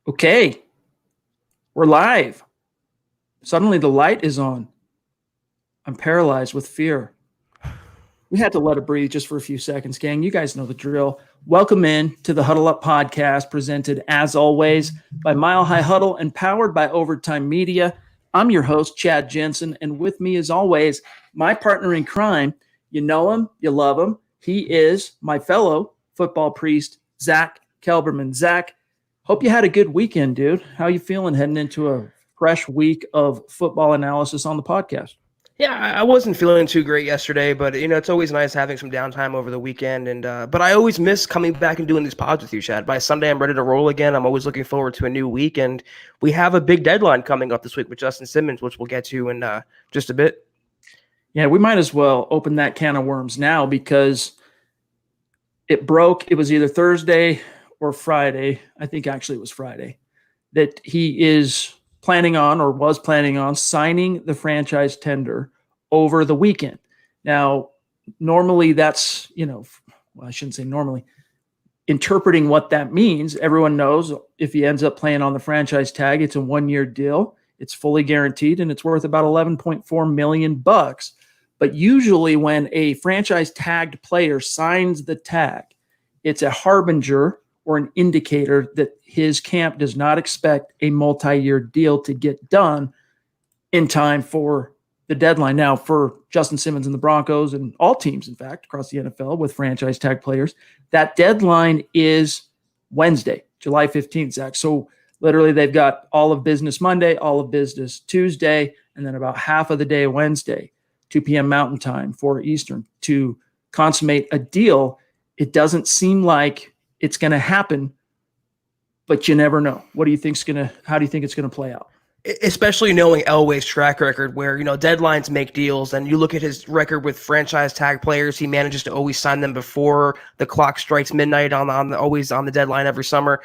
Okay, we're live. Suddenly the light is on. I'm paralyzed with fear. We had to let it breathe just for a few seconds, gang. You guys know the drill. Welcome in to the Huddle Up podcast, presented as always by Mile High Huddle and powered by Overtime Media. I'm your host, Chad Jensen, and with me as always, my partner in crime. You know him, you love him. He is my fellow football priest, Zack Kelberman. Zack, hope you had a good weekend, dude. How you feeling heading into a fresh week of football analysis on the podcast? Yeah, I wasn't feeling too great yesterday, but it's always nice having some downtime over the weekend. And but I always miss coming back and doing these pods with you, Chad. By Sunday, I'm ready to roll again. I'm always looking forward to a new week, and we have a big deadline coming up this week with Justin Simmons, which we'll get to in just a bit. Yeah, we might as well open that can of worms now because it broke. It was either Thursday or Friday. I think actually it was Friday that he is planning on or was planning on signing the franchise tender over the weekend. Now, normally that's, I shouldn't say normally, interpreting what that means. Everyone knows if he ends up playing on the franchise tag, it's a 1-year deal. It's fully guaranteed and it's worth about $11.4 million. But usually when a franchise tagged player signs the tag, it's a harbinger or an indicator that his camp does not expect a multi-year deal to get done in time for the deadline. Now, for Justin Simmons and the Broncos and all teams, in fact, across the NFL with franchise tag players, that deadline is Wednesday, July 15th, Zach. So literally they've got all of business Monday, all of business Tuesday, and then about half of the day Wednesday, 2 p.m. Mountain Time, 4 Eastern, to consummate a deal. It doesn't seem like it's going to happen, but you never know. How do you think it's going to play out? Especially knowing Elway's track record where, deadlines make deals, and you look at his record with franchise tag players, he manages to always sign them before the clock strikes midnight always on the deadline every summer.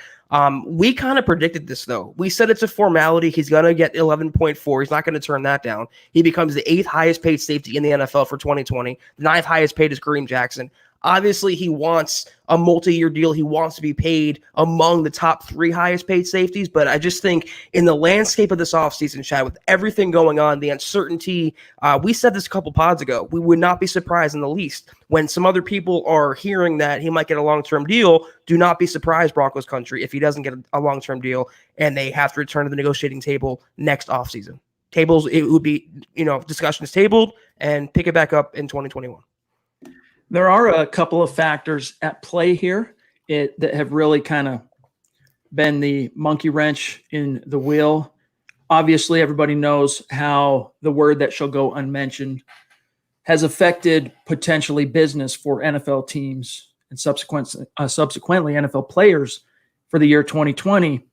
We kind of predicted this, though. We said it's a formality. He's going to get 11.4. He's not going to turn that down. He becomes the 8th highest paid safety in the NFL for 2020. The 9th highest paid is Kareem Jackson. Obviously, he wants a multi-year deal. He wants to be paid among the top 3 highest paid safeties. But I just think in the landscape of this offseason, Chad, with everything going on, the uncertainty, we said this a couple pods ago, we would not be surprised in the least. When some other people are hearing that he might get a long-term deal, do not be surprised, Broncos country, if he doesn't get a long-term deal and they have to return to the negotiating table next offseason. It would be, discussions tabled and pick it back up in 2021. There are a couple of factors at play here that have really kind of been the monkey wrench in the wheel. Obviously, everybody knows how the word that shall go unmentioned has affected potentially business for NFL teams and subsequently NFL players for the year 2020.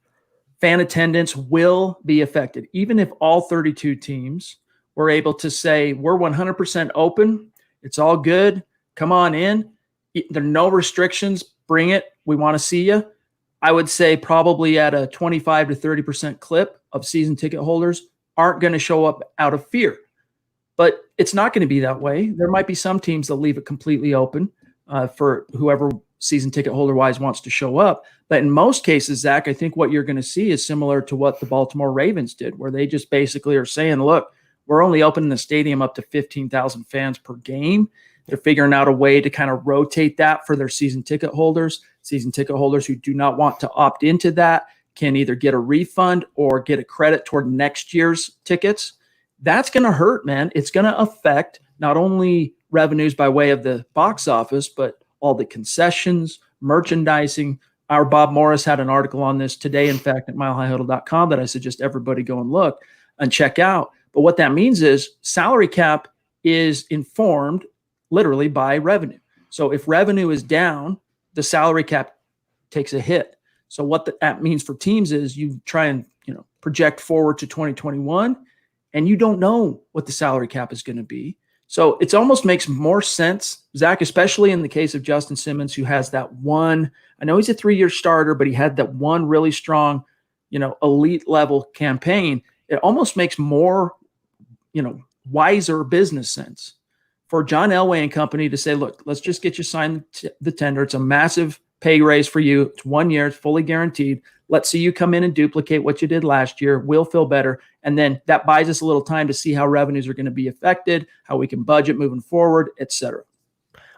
Fan attendance will be affected. Even if all 32 teams were able to say, we're 100% open, it's all good, come on in. There are no restrictions. Bring it. We want to see you. I would say probably at a 25 to 30% clip of season ticket holders aren't going to show up out of fear. But it's not going to be that way. There might be some teams that leave it completely open for whoever season ticket holder wise wants to show up. But in most cases, Zach, I think what you're going to see is similar to what the Baltimore Ravens did, where they just basically are saying, look, we're only opening the stadium up to 15,000 fans per game. They're figuring out a way to kind of rotate that for their season ticket holders. Season ticket holders who do not want to opt into that can either get a refund or get a credit toward next year's tickets. That's going to hurt, man. It's going to affect not only revenues by way of the box office, but all the concessions, merchandising. Our Bob Morris had an article on this today, in fact, at milehighhuddle.com that I suggest everybody go and look and check out. But what that means is salary cap is informed literally by revenue. So if revenue is down, the salary cap takes a hit. So what that means for teams is you try and project forward to 2021, and you don't know what the salary cap is going to be. So it almost makes more sense, Zach, especially in the case of Justin Simmons, who has that one. I know he's a 3-year starter, but he had that one really strong, elite level campaign. It almost makes more, wiser business sense for John Elway and company to say, look, let's just get you signed the tender. It's a massive pay raise for you. It's 1 year. It's fully guaranteed. Let's see you come in and duplicate what you did last year. We'll feel better. And then that buys us a little time to see how revenues are going to be affected, how we can budget moving forward, et cetera.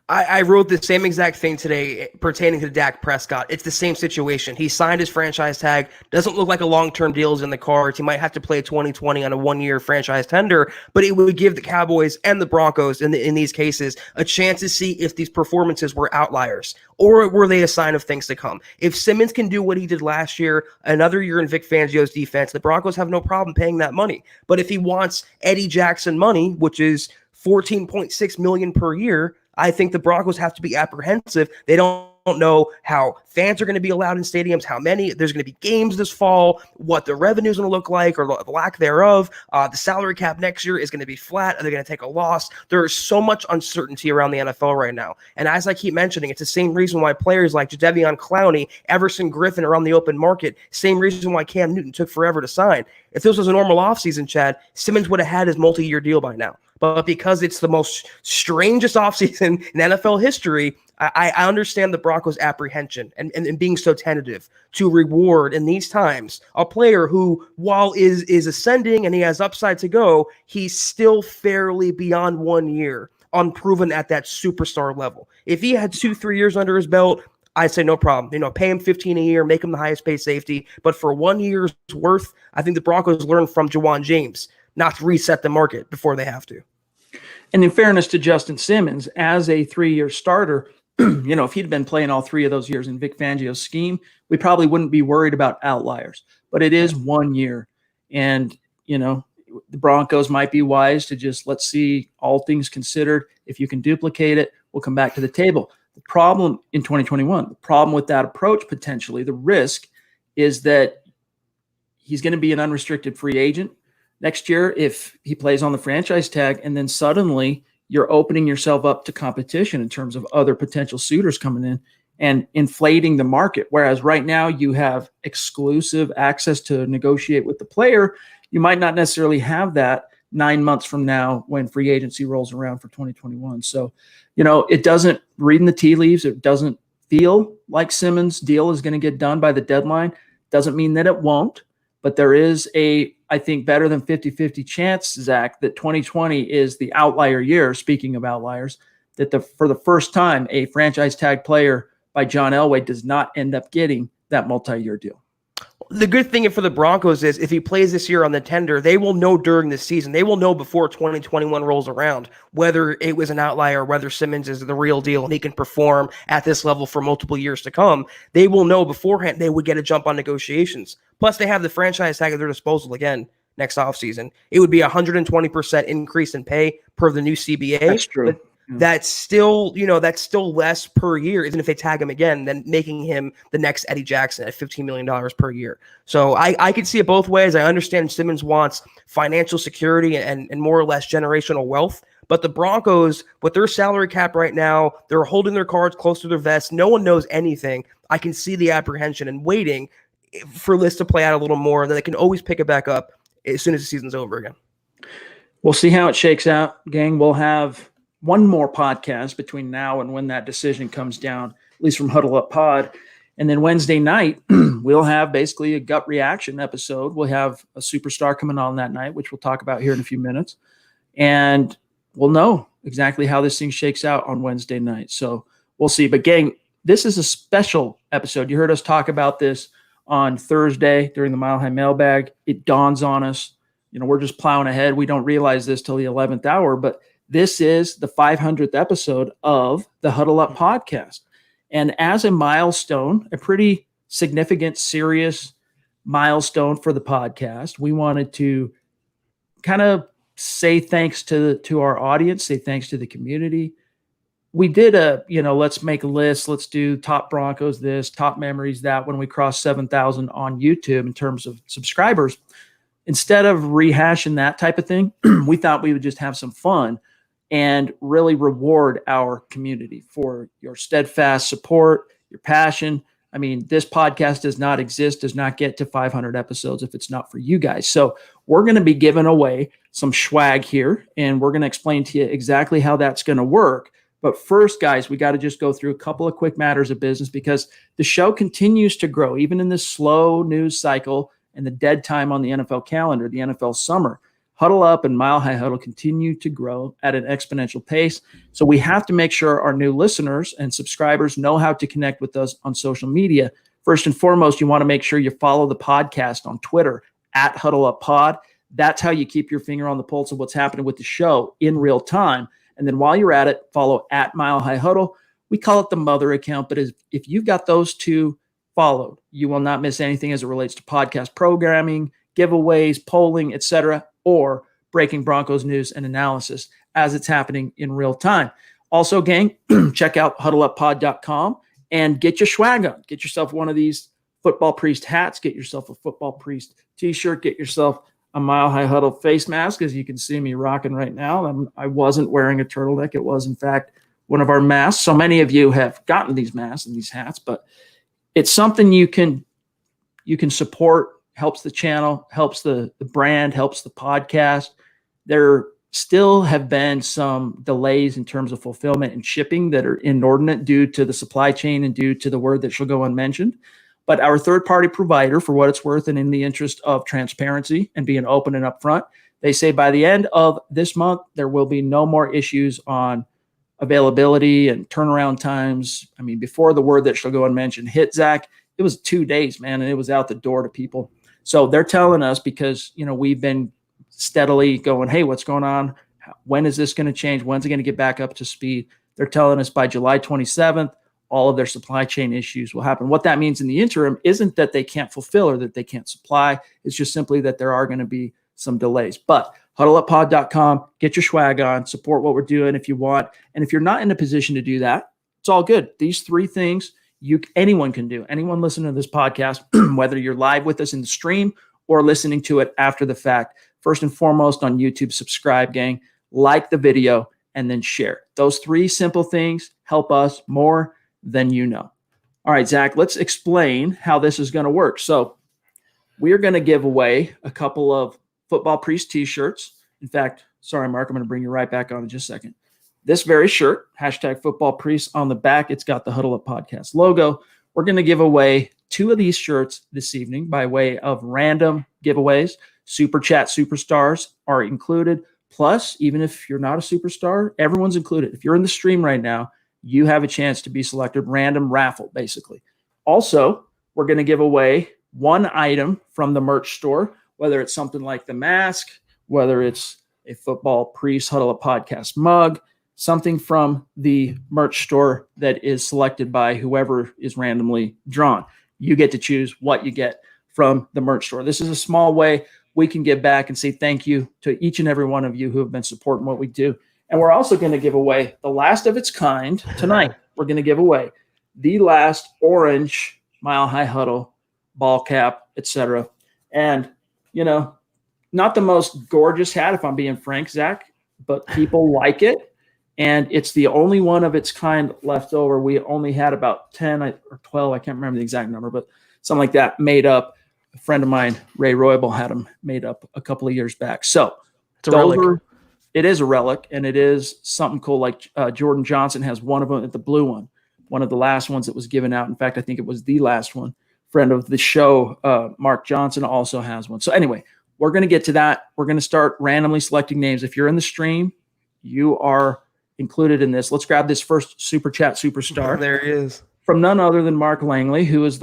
I wrote the same exact thing today pertaining to Dak Prescott. It's the same situation. He signed his franchise tag. Doesn't look like a long-term deal is in the cards. He might have to play 2020 on a one-year franchise tender, but it would give the Cowboys and the Broncos in these cases a chance to see if these performances were outliers or were they a sign of things to come. If Simmons can do what he did last year, another year in Vic Fangio's defense, the Broncos have no problem paying that money. But if he wants Eddie Jackson money, which is $14.6 million per year, I think the Broncos have to be apprehensive. They don't know how fans are going to be allowed in stadiums, how many, there's going to be games this fall, what the revenue is going to look like or the lack thereof. The salary cap next year is going to be flat. Are they going to take a loss? There is so much uncertainty around the NFL right now. And as I keep mentioning, it's the same reason why players like Jadeveon Clowney, Everson Griffin are on the open market. Same reason why Cam Newton took forever to sign. If this was a normal offseason, Chad, Simmons would have had his multi-year deal by now. But because it's the most strangest offseason in NFL history, I understand the Broncos' apprehension and being so tentative to reward in these times a player who, while is ascending and he has upside to go, he's still fairly beyond 1 year, unproven at that superstar level. If he had 2-3 years under his belt, I'd say no problem. Pay him $15 a year, make him the highest paid safety. But for 1 year's worth, I think the Broncos learned from Juwan James not to reset the market before they have to. And in fairness to Justin Simmons, as a 3-year starter, if he'd been playing all 3 of those years in Vic Fangio's scheme, we probably wouldn't be worried about outliers. But it is 1 year. And, the Broncos might be wise to just, let's see, all things considered. If you can duplicate it, we'll come back to the table. The problem in 2021, the problem with that approach, potentially, the risk is that he's going to be an unrestricted free agent next year if he plays on the franchise tag, and then suddenly you're opening yourself up to competition in terms of other potential suitors coming in and inflating the market. Whereas right now you have exclusive access to negotiate with the player. You might not necessarily have that 9 months from now when free agency rolls around for 2021. So, it doesn't, reading the tea leaves, it doesn't feel like Simmons' deal is going to get done by the deadline. Doesn't mean that it won't, but there is I think better than 50-50 chance, Zach, that 2020 is the outlier year, speaking of outliers, that for the first time, a franchise tag player by John Elway does not end up getting that multi-year deal. The good thing for the Broncos is if he plays this year on the tender, they will know during the season. They will know before 2021 rolls around whether it was an outlier, whether Simmons is the real deal and he can perform at this level for multiple years to come. They will know beforehand they would get a jump on negotiations. Plus, they have the franchise tag at their disposal again next offseason. It would be a 120% increase in pay per the new CBA. That's true. That's still, that's still less per year, even if they tag him again, than making him the next Eddie Jackson at $15 million per year. So I could see it both ways. I understand Simmons wants financial security and more or less generational wealth. But the Broncos, with their salary cap right now, they're holding their cards close to their vest. No one knows anything. I can see the apprehension and waiting for this to play out a little more. And then they can always pick it back up as soon as the season's over again. We'll see how it shakes out, gang. We'll have one more podcast between now and when that decision comes down, at least from Huddle Up Pod. And then Wednesday night, we'll have basically a gut reaction episode. We'll have a superstar coming on that night, which we'll talk about here in a few minutes. And we'll know exactly how this thing shakes out on Wednesday night. So we'll see. But gang, this is a special episode. You heard us talk about this on Thursday during the Mile High Mailbag. It dawns on us. We're just plowing ahead. We don't realize this till the 11th hour, but this is the 500th episode of the Huddle Up podcast. And as a milestone, a pretty significant, serious milestone for the podcast, we wanted to kind of say thanks to our audience, say thanks to the community. We did let's make a list. Let's do top Broncos this, top memories that when we crossed 7,000 on YouTube in terms of subscribers. Instead of rehashing that type of thing, we thought we would just have some fun and really reward our community for your steadfast support, your passion. I mean, this podcast does not exist, does not get to 500 episodes if it's not for you guys. So we're going to be giving away some swag here, and we're going to explain to you exactly how that's going to work. But first, guys, we got to just go through a couple of quick matters of business because the show continues to grow, even in this slow news cycle and the dead time on the NFL calendar, the NFL summer. Huddle Up and Mile High Huddle continue to grow at an exponential pace. So we have to make sure our new listeners and subscribers know how to connect with us on social media. First and foremost, you want to make sure you follow the podcast on Twitter at Huddle Up Pod. That's how you keep your finger on the pulse of what's happening with the show in real time. And then while you're at it, follow at Mile High Huddle. We call it the mother account, but if you've got those two followed, you will not miss anything as it relates to podcast programming, giveaways, polling, etc., or breaking Broncos news and analysis as it's happening in real time. Also, gang, check out huddleuppod.com and get your swag on. Get yourself one of these Football Priest hats. Get yourself a Football Priest t-shirt. Get yourself a Mile High Huddle face mask, as you can see me rocking right now. I wasn't wearing a turtleneck. It was, in fact, one of our masks. So many of you have gotten these masks and these hats, but it's something you can support. Helps the channel, helps the brand, helps the podcast. There still have been some delays in terms of fulfillment and shipping that are inordinate due to the supply chain and due to the word that shall go unmentioned. But our third-party provider, for what it's worth and in the interest of transparency and being open and upfront, they say by the end of this month, there will be no more issues on availability and turnaround times. I mean, before the word that shall go unmentioned hit, Zach, it was 2 days, man, and it was out the door to people. So they're telling us because, we've been steadily going, hey, what's going on? When is this going to change? When's it going to get back up to speed? They're telling us by July 27th, all of their supply chain issues will happen. What that means in the interim isn't that they can't fulfill or that they can't supply. It's just simply that there are going to be some delays. But huddleuppod.com, get your swag on, support what we're doing if you want. And if you're not in a position to do that, it's all good. These three things anyone can do. Anyone listening to this podcast, whether you're live with us in the stream or listening to it after the fact, first and foremost on YouTube, subscribe, gang, like the video, and then share. Those three simple things help us more than you know. All right, Zach, let's explain how this is going to work. So we are going to give away a couple of Football Priest t-shirts. In fact, sorry, Mark, I'm going to bring you right back on in just a second. This very shirt, hashtag Football Priest, on the back, it's got the Huddle Up Podcast logo. We're going to give away 2 of these shirts this evening by way of random giveaways. Super Chat Superstars are included. Plus, even if you're not a superstar, everyone's included. If you're in the stream right now, you have a chance to be selected. Random raffle, basically. Also, we're going to give away 1 item from the merch store, whether it's something like the mask, whether it's a Football Priest Huddle Up Podcast mug, something from the merch store that is selected by whoever is randomly drawn. You get to choose what you get from the merch store. This is a small way we can give back and say thank you to each and every one of you who have been supporting what we do. And we're also going to give away the last of its kind tonight. We're going to give away the last orange Mile High Huddle ball cap, etc. And, not the most gorgeous hat, if I'm being frank, Zach, but people like it. And it's the only one of its kind left over. We only had about 10 or 12. I can't remember the exact number, but something like that made up. A friend of mine, Ray Roybal, had them made up a couple of years back. So it's a relic. It is a relic, and it is something cool. Like Jordan Johnson has one of them, the blue one of the last ones that was given out. In fact, I think it was the last one. Friend of the show, Mark Johnson, also has one. So anyway, we're going to get to that. We're going to start randomly selecting names. If you're in the stream, you are included in this. Let's grab this first Super Chat Superstar. There he is. From none other than Mark Langley, who is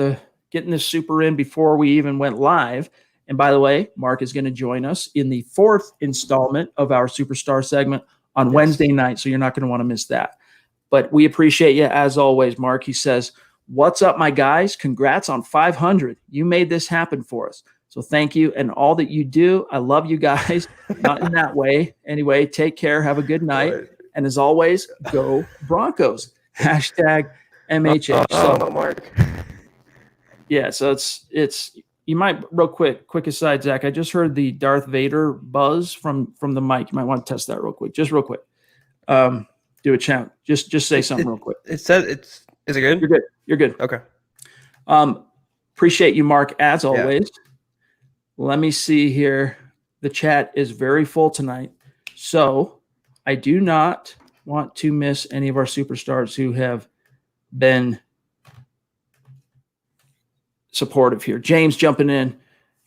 getting this super in before we even went live. And by the way, Mark is going to join us in the 4th installment of our Superstar segment on Wednesday night. So you're not going to want to miss that. But we appreciate you as always, Mark. He says, "What's up, my guys? Congrats on 500. You made this happen for us. So thank you and all that you do. I love you guys." Not in that way. Anyway, take care. Have a good night. Right. And as always, go Broncos. Hashtag MHH. So, Mark. Yeah, so it's you might real quick aside, Zach. I just heard the Darth Vader buzz from the mic. You might want to test that real quick. Just real quick. Do a chant. Just say something real quick. It says it's. Is it good? You're good. Okay. Appreciate you, Mark, as always. Yeah. Let me see here. The chat is very full tonight. So I do not want to miss any of our superstars who have been supportive here. James jumping in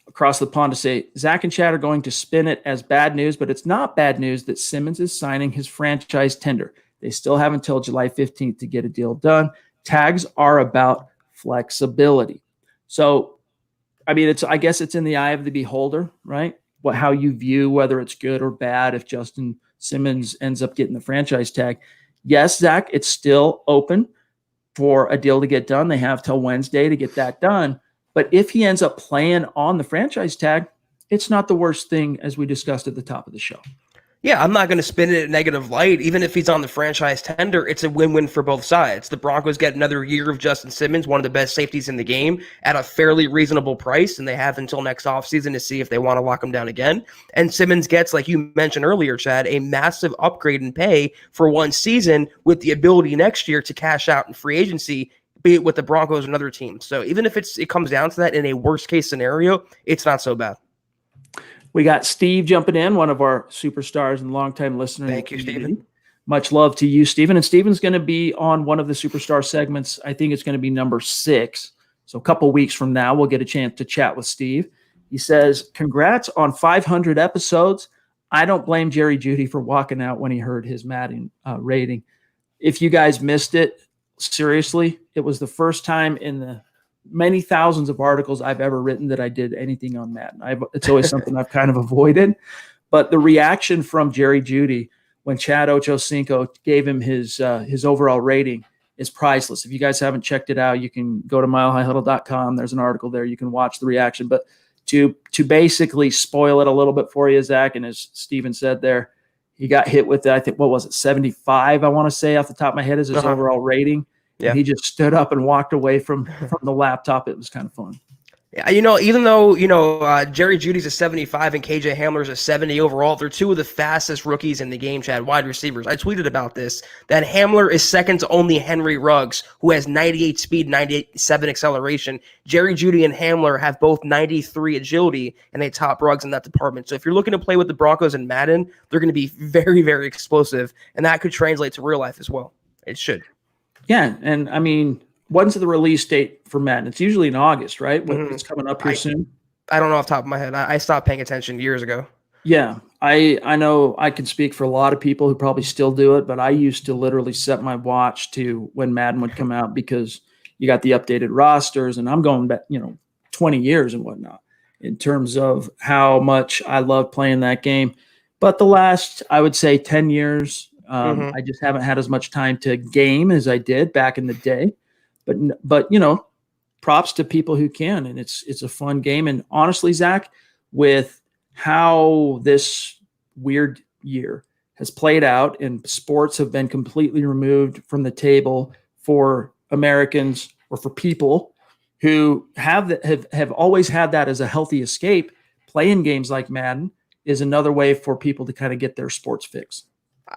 across the pond to say, Zach and Chad are going to spin it as bad news, but it's not bad news that Simmons is signing his franchise tender. They still have until July 15th to get a deal done. Tags are about flexibility. So, I mean, I guess it's in the eye of the beholder, right? How you view whether it's good or bad if Justin Simmons ends up getting the franchise tag. Yes, Zach, it's still open for a deal to get done. They have till Wednesday to get that done. But if he ends up playing on the franchise tag, it's not the worst thing, as we discussed at the top of the show. Yeah, I'm not going to spin it in a negative light. Even if he's on the franchise tender, it's a win-win for both sides. The Broncos get another year of Justin Simmons, one of the best safeties in the game, at a fairly reasonable price, and they have until next offseason to see if they want to lock him down again. And Simmons gets, like you mentioned earlier, Chad, a massive upgrade in pay for one season with the ability next year to cash out in free agency, be it with the Broncos or another team. So even if it comes down to that in a worst-case scenario, it's not so bad. We got Steve jumping in, one of our superstars and longtime listener. Thank you, Steven. Much love to you, Steven. And Steven's going to be on one of the superstar segments. I think it's going to be number 6. So a couple weeks from now, we'll get a chance to chat with Steve. He says, congrats on 500 episodes. I don't blame Jerry Jeudy for walking out when he heard his Madden rating. If you guys missed it, seriously, it was the first time in the many thousands of articles I've ever written that I did anything on Madden. It's always something I've kind of avoided. But the reaction from Jerry Jeudy when Chad Ochocinco gave him his overall rating is priceless. If you guys haven't checked it out, you can go to milehighhuddle.com. There's an article there. You can watch the reaction. But to basically spoil it a little bit for you, Zach, and as Steven said there, he got hit with, I think, what was it, 75, I want to say, off the top of my head, is his overall rating. Yeah. And he just stood up and walked away from the laptop. It was kind of fun. Yeah, even though, Jerry Jeudy's a 75 and KJ Hamler's a 70 overall, they're two of the fastest rookies in the game, Chad, wide receivers. I tweeted about this, that Hamler is second to only Henry Ruggs, who has 98 speed, 97 acceleration. Jerry Jeudy and Hamler have both 93 agility, and they top Ruggs in that department. So if you're looking to play with the Broncos in Madden, they're going to be very, very explosive, and that could translate to real life as well. It should. Yeah, and I mean, when's the release date for Madden? It's usually in August, right? It's coming up here soon. I don't know off the top of my head. I stopped paying attention years ago. Yeah, I know I can speak for a lot of people who probably still do it, but I used to literally set my watch to when Madden would come out because you got the updated rosters, and I'm going back, 20 years and whatnot in terms of how much I love playing that game. But the last, I would say, 10 years, I just haven't had as much time to game as I did back in the day. But props to people who can, and it's a fun game. And honestly, Zach, with how this weird year has played out and sports have been completely removed from the table for Americans or for people who have always had that as a healthy escape, playing games like Madden is another way for people to kind of get their sports fix.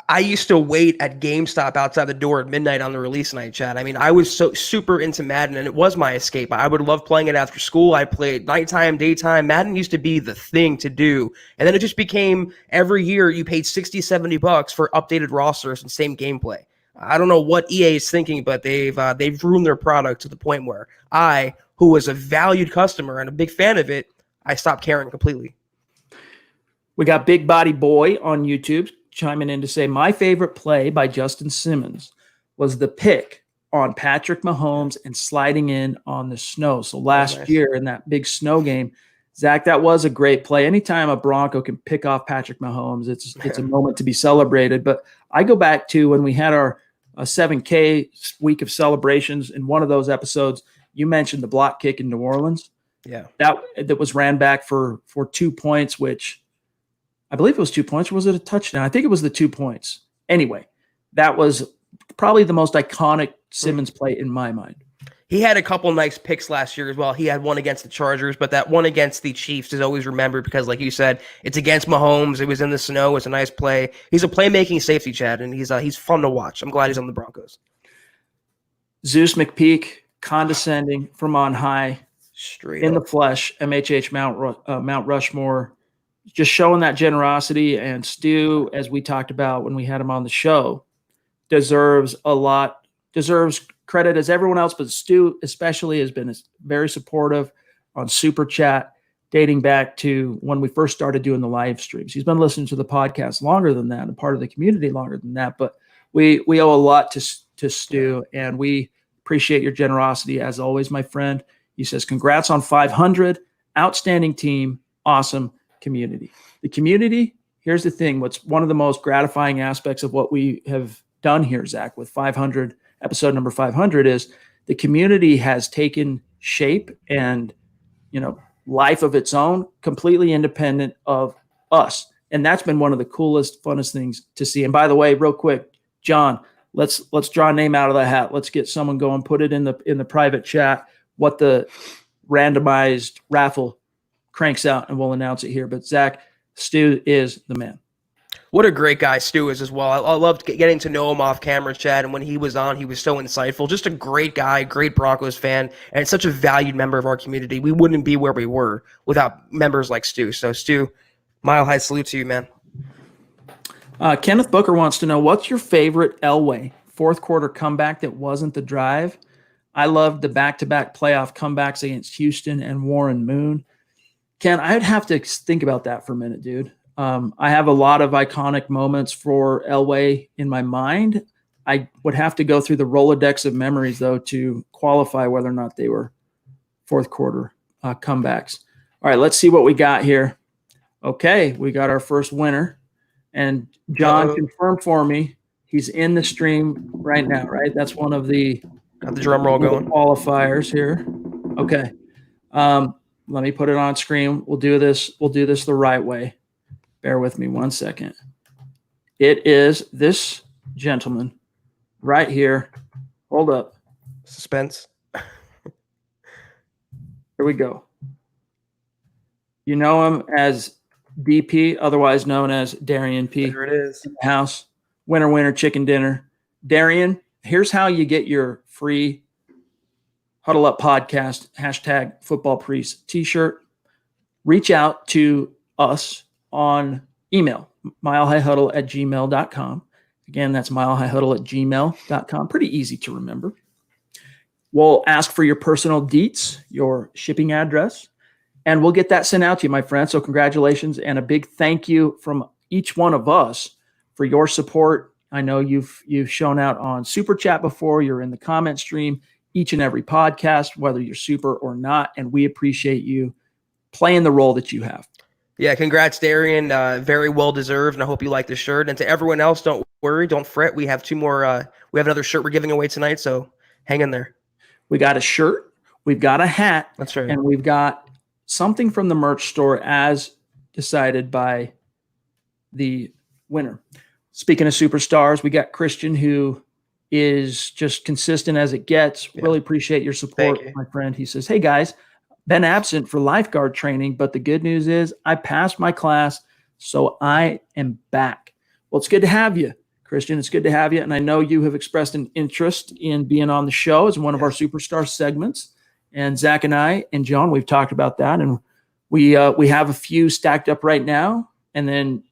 I used to wait at GameStop outside the door at midnight on the release night, Chad. I mean, I was so super into Madden, and it was my escape. I would love playing it after school. I played nighttime, daytime. Madden used to be the thing to do. And then it just became every year you paid $60, $70 for updated rosters and same gameplay. I don't know what EA is thinking, but they've ruined their product to the point where I, who was a valued customer and a big fan of it, I stopped caring completely. We got Big Body Boy on YouTube chiming in to say, my favorite play by Justin Simmons was the pick on Patrick Mahomes and sliding in on the snow. So last year in that big snow game, Zach, that was a great play. Anytime a Bronco can pick off Patrick Mahomes, it's a moment to be celebrated. But I go back to when we had our 7K week of celebrations. In one of those episodes, you mentioned the block kick in New Orleans. Yeah, that was ran back for 2 points, which I believe it was 2 points. Or was it a touchdown? I think it was the 2 points. Anyway, that was probably the most iconic Simmons play in my mind. He had a couple nice picks last year as well. He had one against the Chargers, but that one against the Chiefs is always remembered because, like you said, it's against Mahomes. It was in the snow. It's a nice play. He's a playmaking safety, Chad, and he's fun to watch. I'm glad he's on the Broncos. Zeus McPeak, condescending from on high, straight in up. the flesh, MHH Mount Rushmore, just showing that generosity. And Stu, as we talked about when we had him on the show, deserves credit as everyone else, but Stu especially has been very supportive on Super Chat, dating back to when we first started doing the live streams. He's been listening to the podcast longer than that and part of the community longer than that, but we owe a lot to Stu, and we appreciate your generosity as always, my friend. He says, congrats on 500, outstanding team, awesome community. The community, here's the thing, what's one of the most gratifying aspects of what we have done here, Zach, with 500, episode number 500, is the community has taken shape and, life of its own, completely independent of us. And that's been one of the coolest, funnest things to see. And by the way, real quick, John, let's draw a name out of the hat. Let's get someone going, put it in the private chat, what the randomized raffle cranks out, and we'll announce it here. But Zach, Stu is the man. What a great guy Stu is as well. I loved getting to know him off camera, Chad, and when he was on, he was so insightful. Just a great guy, great Broncos fan, and such a valued member of our community. We wouldn't be where we were without members like Stu. So, Stu, mile high salute to you, man. Kenneth Booker wants to know, what's your favorite Elway fourth quarter comeback that wasn't the drive? I loved the back-to-back playoff comebacks against Houston and Warren Moon. Ken, I'd have to think about that for a minute, dude. I have a lot of iconic moments for Elway in my mind. I would have to go through the Rolodex of memories, though, to qualify whether or not they were fourth quarter comebacks. All right, let's see what we got here. Okay, we got our first winner. And John confirmed for me he's in the stream right now, right? That's one of the got the drum roll going. Qualifiers here. Okay. Let me put it on screen. We'll do this the right way. Bear with me 1 second. It is this gentleman right here. Hold up. Suspense. Here we go. You know him as DP, otherwise known as Darian P. There it is. In the house. Winner, chicken dinner. Darian, here's how you get your free Huddle Up podcast, #FootballPriest t-shirt. Reach out to us on email, milehighhuddle@gmail.com. Again, that's milehighhuddle@gmail.com. Pretty easy to remember. We'll ask for your personal deets, your shipping address, and we'll get that sent out to you, my friend. So congratulations and a big thank you from each one of us for your support. I know you've shown out on Super Chat before. You're in the comment stream each and every podcast, whether you're super or not, and we appreciate you playing the role that you have. Yeah, congrats, Darian. Very well deserved, and I hope you like the shirt. And to everyone else, don't worry, don't fret. We have two more. We have another shirt we're giving away tonight, so hang in there. We got a shirt, we've got a hat, That's right, and we've got something from the merch store as decided by the winner. Speaking of superstars, we got Christian, who is just consistent as it gets. Yeah. Really appreciate your support, my friend. He says, hey, guys, been absent for lifeguard training, but the good news is I passed my class, so I am back. Well, it's good to have you, Christian. It's good to have you, and I know you have expressed an interest in being on the show as one of our superstar segments. And Zach and I and John, we've talked about that, and we have a few stacked up right now, and then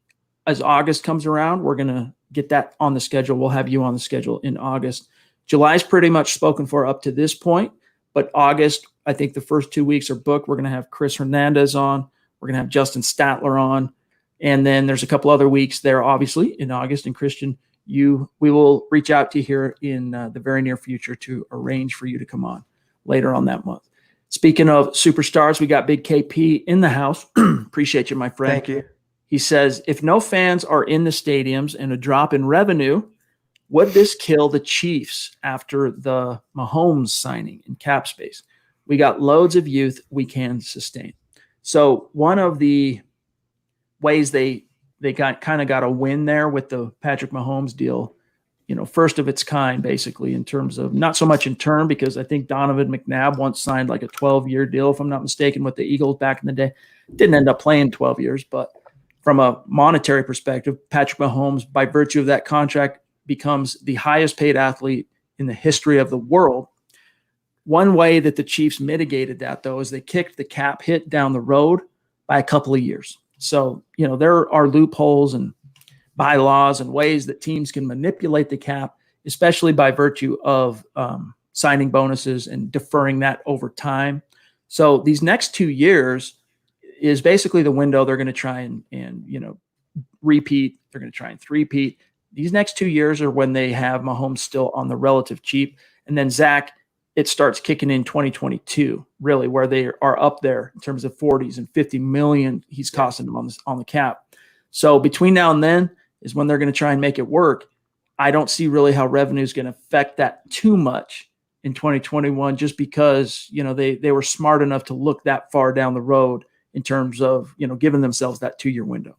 as August comes around, we're going to get that on the schedule. We'll have you on the schedule in August. July's pretty much spoken for up to this point, but August, I think the first 2 weeks are booked. We're going to have Chris Hernandez on. We're going to have Justin Statler on. And then there's a couple other weeks there, obviously, in August. And Christian, we will reach out to you here in the very near future to arrange for you to come on later on that month. Speaking of superstars, we got Big KP in the house. Appreciate you, my friend. Thank you. He says, if no fans are in the stadiums and a drop in revenue, would this kill the Chiefs after the Mahomes signing in cap space? We got loads of youth we can sustain. So one of the ways they kind of got a win there with the Patrick Mahomes deal, first of its kind, basically, in terms of not so much in term, because I think Donovan McNabb once signed like a 12-year deal, if I'm not mistaken, with the Eagles back in the day. Didn't end up playing 12 years, but from a monetary perspective, Patrick Mahomes, by virtue of that contract, becomes the highest paid athlete in the history of the world. One way that the Chiefs mitigated that, though, is they kicked the cap hit down the road by a couple of years. So, there are loopholes and bylaws and ways that teams can manipulate the cap especially by virtue of signing bonuses and deferring that over time. So these next 2 years is basically the window they're going to try and repeat. They're going to try and three-peat. These next 2 years are when they have Mahomes still on the relative cheap. And then Zach, it starts kicking in 2022, really, where they are up there in terms of 40s and 50 million he's costing them on the cap. So between now and then is when they're going to try and make it work. I don't see really how revenue is going to affect that too much in 2021, just because, they were smart enough to look that far down the road in terms of, giving themselves that 2-year window.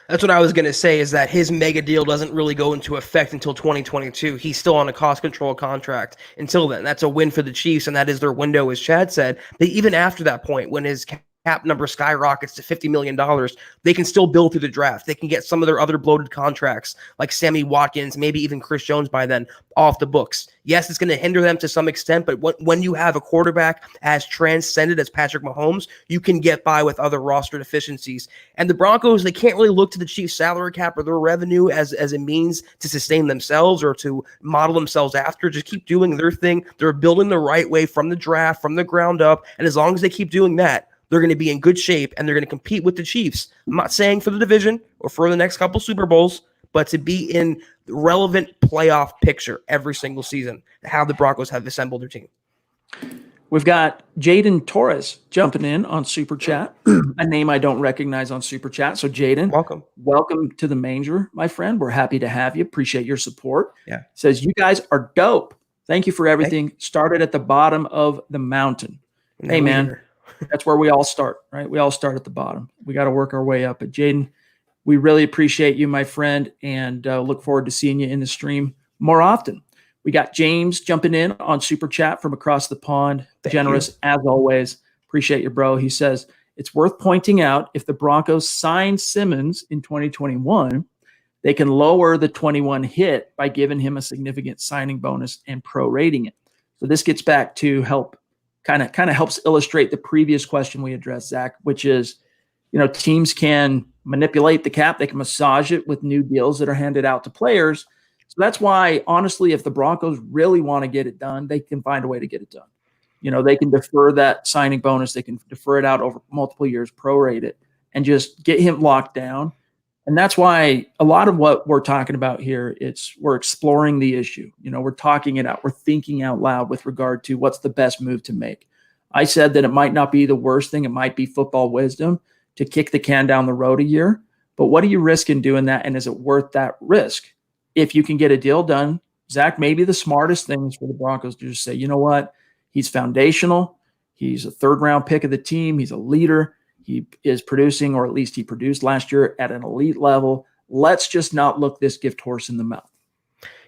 That's what I was going to say, is that his mega deal doesn't really go into effect until 2022. He's still on a cost control contract until then. That's a win for the Chiefs, and that is their window, as Chad said. But even after that point, when his cap number skyrockets to $50 million, they can still build through the draft. They can get some of their other bloated contracts, like Sammy Watkins, maybe even Chris Jones by then, off the books. Yes, it's going to hinder them to some extent, but when you have a quarterback as transcended as Patrick Mahomes, you can get by with other roster deficiencies. And the Broncos, they can't really look to the Chiefs' salary cap or their revenue as a means to sustain themselves or to model themselves after. Just keep doing their thing. They're building the right way from the draft, from the ground up, and as long as they keep doing that, they're going to be in good shape, and they're going to compete with the Chiefs. I'm not saying for the division or for the next couple Super Bowls, but to be in the relevant playoff picture every single season, how the Broncos have assembled their team. We've got Jaden Torres jumping in on Super Chat, a name I don't recognize on Super Chat. So, Jaden, welcome to the manger, my friend. We're happy to have you. Appreciate your support. Yeah. Says, you guys are dope. Thank you for everything. Started at the bottom of the mountain. Hey, man. That's where we all start, right? We all start at the bottom. We got to work our way up. But Jaden, we really appreciate you, my friend, and look forward to seeing you in the stream more often. We got James jumping in on Super Chat from across the pond. Generous as always. Appreciate you, bro. He says, it's worth pointing out if the Broncos sign Simmons in 2021, they can lower the 21 hit by giving him a significant signing bonus and prorating it. So this gets back to kind of helps illustrate the previous question we addressed, Zach, which is, teams can manipulate the cap. They can massage it with new deals that are handed out to players. So that's why, honestly, if the Broncos really want to get it done, they can find a way to get it done. They can defer that signing bonus. They can defer it out over multiple years, prorate it, and just get him locked down. And that's why a lot of what we're talking about here, we're exploring the issue. We're talking it out. We're thinking out loud with regard to what's the best move to make. I said that it might not be the worst thing. It might be football wisdom to kick the can down the road a year. But what do you risk in doing that? And is it worth that risk? If you can get a deal done, Zach, maybe the smartest thing is for the Broncos to just say, you know what? He's foundational. He's a third-round pick of the team. He's a leader. He is producing, or at least he produced last year at an elite level. Let's just not look this gift horse in the mouth.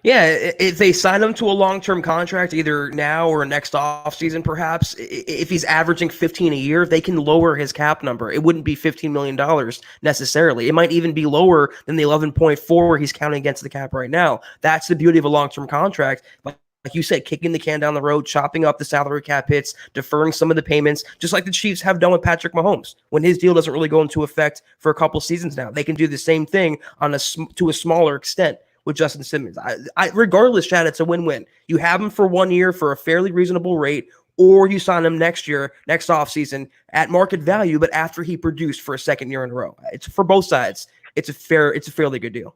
Yeah, if they sign him to a long-term contract, either now or next offseason perhaps, if he's averaging 15 a year, they can lower his cap number. It wouldn't be $15 million necessarily. It might even be lower than the 11.4 he's counting against the cap right now. That's the beauty of a long-term contract. Like you said, kicking the can down the road, chopping up the salary cap hits, deferring some of the payments, just like the Chiefs have done with Patrick Mahomes. When his deal doesn't really go into effect for a couple seasons now, they can do the same thing to a smaller extent with Justin Simmons. Regardless, Chad, it's a win-win. You have him for 1 year for a fairly reasonable rate, or you sign him next offseason at market value, but after he produced for a second year in a row. It's for both sides. It's a fairly good deal.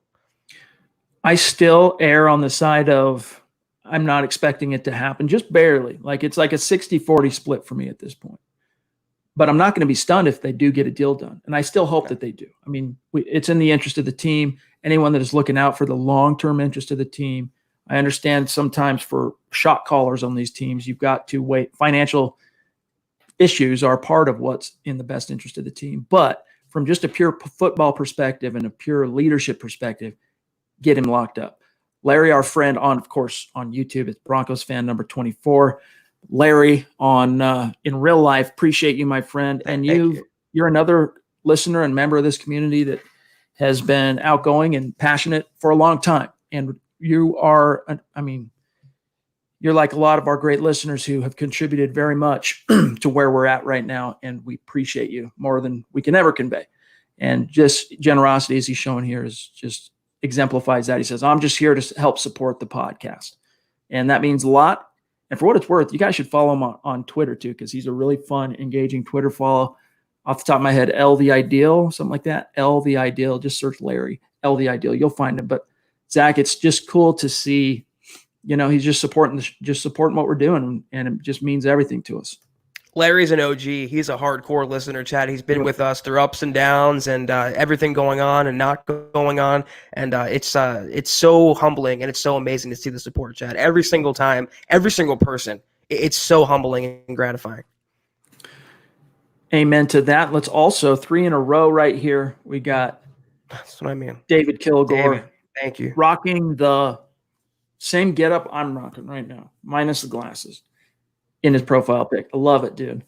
I still err on the side of I'm not expecting it to happen, just barely. It's like a 60-40 split for me at this point. But I'm not going to be stunned if they do get a deal done. And I still hope that they do. I mean, it's in the interest of the team. Anyone that is looking out for the long-term interest of the team, I understand sometimes for shot callers on these teams, you've got to wait. Financial issues are part of what's in the best interest of the team. But from just a pure football perspective and a pure leadership perspective, get him locked up. Larry, our friend of course, on YouTube, it's Broncos fan number 24. Larry in real life, appreciate you, my friend. And you're another listener and member of this community that has been outgoing and passionate for a long time. And you are, you're like a lot of our great listeners who have contributed very much to where we're at right now. And we appreciate you more than we can ever convey. And just generosity, as he's showing here, is just exemplifies that. He says, I'm just here to help support the podcast. And that means a lot. And for what it's worth, you guys should follow him on Twitter too, because he's a really fun, engaging Twitter follow. Off the top of my head, L the Ideal, something like that. L the Ideal. Just search Larry. L the Ideal. You'll find him. But Zach, it's just cool to see, he's just supporting what we're doing, and it just means everything to us. Larry's an OG. He's a hardcore listener, Chad. He's been with us through ups and downs and everything going on and not going on. And it's so humbling and it's so amazing to see the support, Chad. Every single time, every single person. It's so humbling and gratifying. Amen to that. Let's also 3 in a row right here. We got That's what I mean. David Kilgore. David, thank you. Rocking the same getup I'm rocking right now, minus the glasses. In his profile pic. I love it, dude.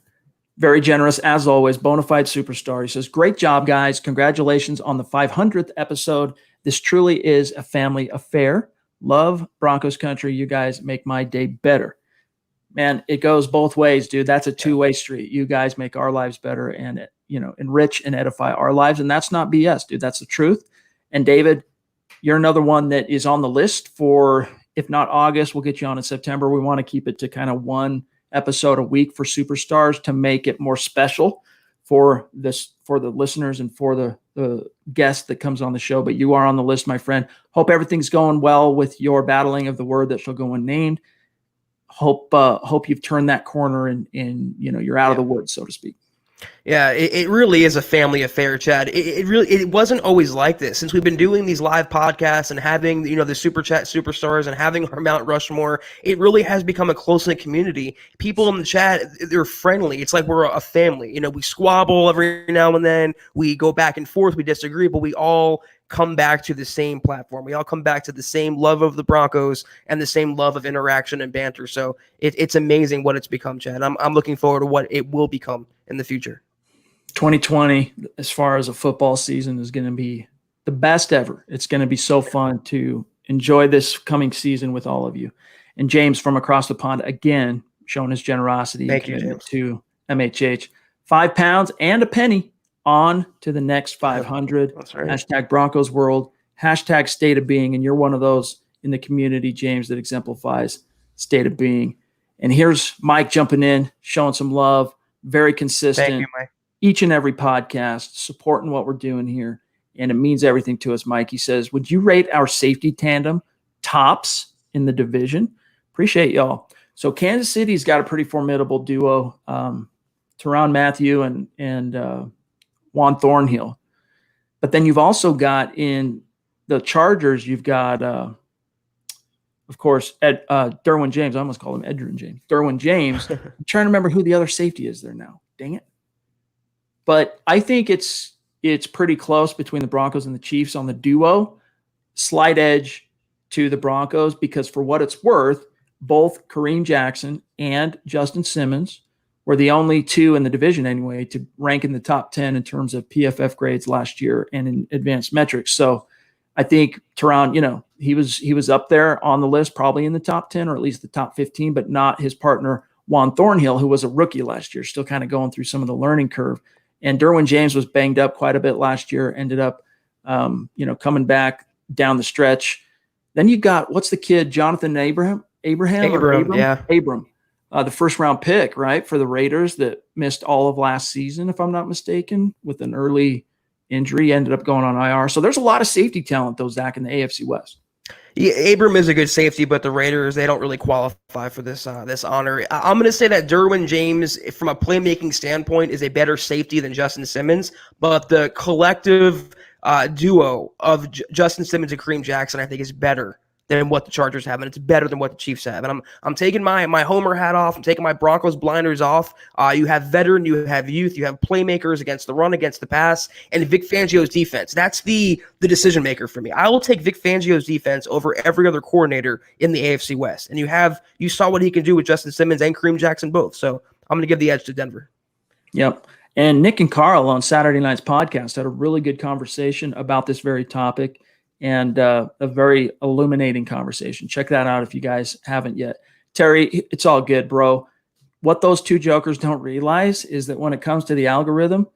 Very generous, as always. Bonafide superstar. He says, great job, guys. Congratulations on the 500th episode. This truly is a family affair. Love Broncos country. You guys make my day better. Man, it goes both ways, dude. That's a two-way street. You guys make our lives better and, enrich and edify our lives. And that's not BS, dude. That's the truth. And David, you're another one that is on the list for, if not August, we'll get you on in September. We want to keep it to kind of one episode a week for superstars to make it more special for the listeners and for the guest that comes on the show. But you are on the list, my friend. Hope everything's going well with your battling of the word that shall go unnamed. Hope you've turned that corner and you're out of the woods, so to speak. Yeah, it really is a family affair, Chad. It wasn't always like this. Since we've been doing these live podcasts and having, the Super Chat superstars and having our Mount Rushmore, it really has become a close-knit community. People in the chat, they're friendly. It's like we're a family. We squabble every now and then. We go back and forth. We disagree, but we all come back to the same platform. We all come back to the same love of the Broncos and the same love of interaction and banter. So it's amazing what it's become, Chad. I'm looking forward to what it will become in the future. 2020, as far as a football season, is going to be the best ever. It's going to be so fun to enjoy this coming season with all of you. And James from across the pond, again, showing his generosity. Thank you, James. To MHH. £5 and a penny on to the next 500. That's right. Hashtag Broncos World. Hashtag State of Being. And you're one of those in the community, James, that exemplifies state of being. And here's Mike jumping in, showing some love. Very consistent. Thank you, Mike. Each and every podcast, supporting what we're doing here. And it means everything to us, Mike. He says, would you rate our safety tandem tops in the division? Appreciate y'all. So Kansas City's got a pretty formidable duo, Tyrann Mathieu and Juan Thornhill. But then you've also got in the Chargers, you've got, of course, Derwin James. I almost called him Edgerrin James. Derwin James. I'm trying to remember who the other safety is there now. Dang it. But I think it's pretty close between the Broncos and the Chiefs on the duo. Slight edge to the Broncos because for what it's worth, both Kareem Jackson and Justin Simmons were the only two in the division anyway to rank in the top 10 in terms of PFF grades last year and in advanced metrics. So I think Tyrann, he was up there on the list, probably in the top 10 or at least the top 15, but not his partner, Juan Thornhill, who was a rookie last year, still kind of going through some of the learning curve. And Derwin James was banged up quite a bit last year, ended up, coming back down the stretch. Then you got, what's the kid, Jonathan Abram, the first round pick, right, for the Raiders that missed all of last season, if I'm not mistaken, with an early injury, ended up going on IR. So there's a lot of safety talent, though, Zach, in the AFC West. Yeah, Abram is a good safety, but the Raiders, they don't really qualify for this honor. I'm going to say that Derwin James, from a playmaking standpoint, is a better safety than Justin Simmons, but the collective duo of Justin Simmons and Kareem Jackson, I think, is better than what the Chargers have, and it's better than what the Chiefs have. And I'm taking my homer hat off. I'm taking my Broncos blinders off. You have veteran, you have youth, you have playmakers against the run, against the pass, and Vic Fangio's defense. That's the decision maker for me. I will take Vic Fangio's defense over every other coordinator in the AFC West. And you saw what he can do with Justin Simmons and Kareem Jackson both. So I'm going to give the edge to Denver. Yep. And Nick and Carl on Saturday night's podcast had a really good conversation about this very topic. And a very illuminating conversation. Check that out if you guys haven't yet. Terry, it's all good, bro. What those two jokers don't realize is that when it comes to the algorithm,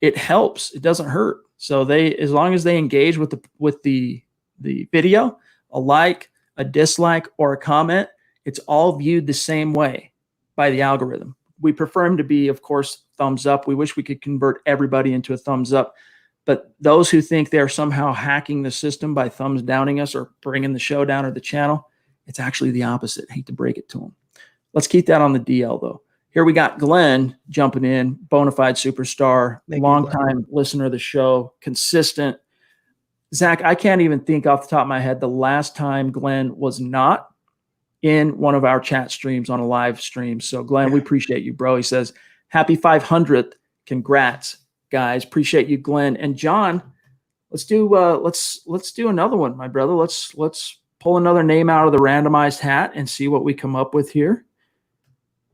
it helps. It doesn't hurt. So as long as they engage with the the video, a like, a dislike, or a comment, it's all viewed the same way by the algorithm. We prefer them to be, of course, thumbs up. We wish we could convert everybody into a thumbs up. But those who think they're somehow hacking the system by thumbs downing us or bringing the show down or the channel, it's actually the opposite. I hate to break it to them. Let's keep that on the DL, though. Here we got Glenn jumping in, bona fide superstar, longtime listener of the show, consistent. Zach, I can't even think off the top of my head the last time Glenn was not in one of our chat streams on a live stream. So, Glenn, we appreciate you, bro. He says, happy 500th. Congrats, guys. Appreciate you, Glenn. And John, let's do another one, my brother. Let's pull another name out of the randomized hat and see what we come up with here.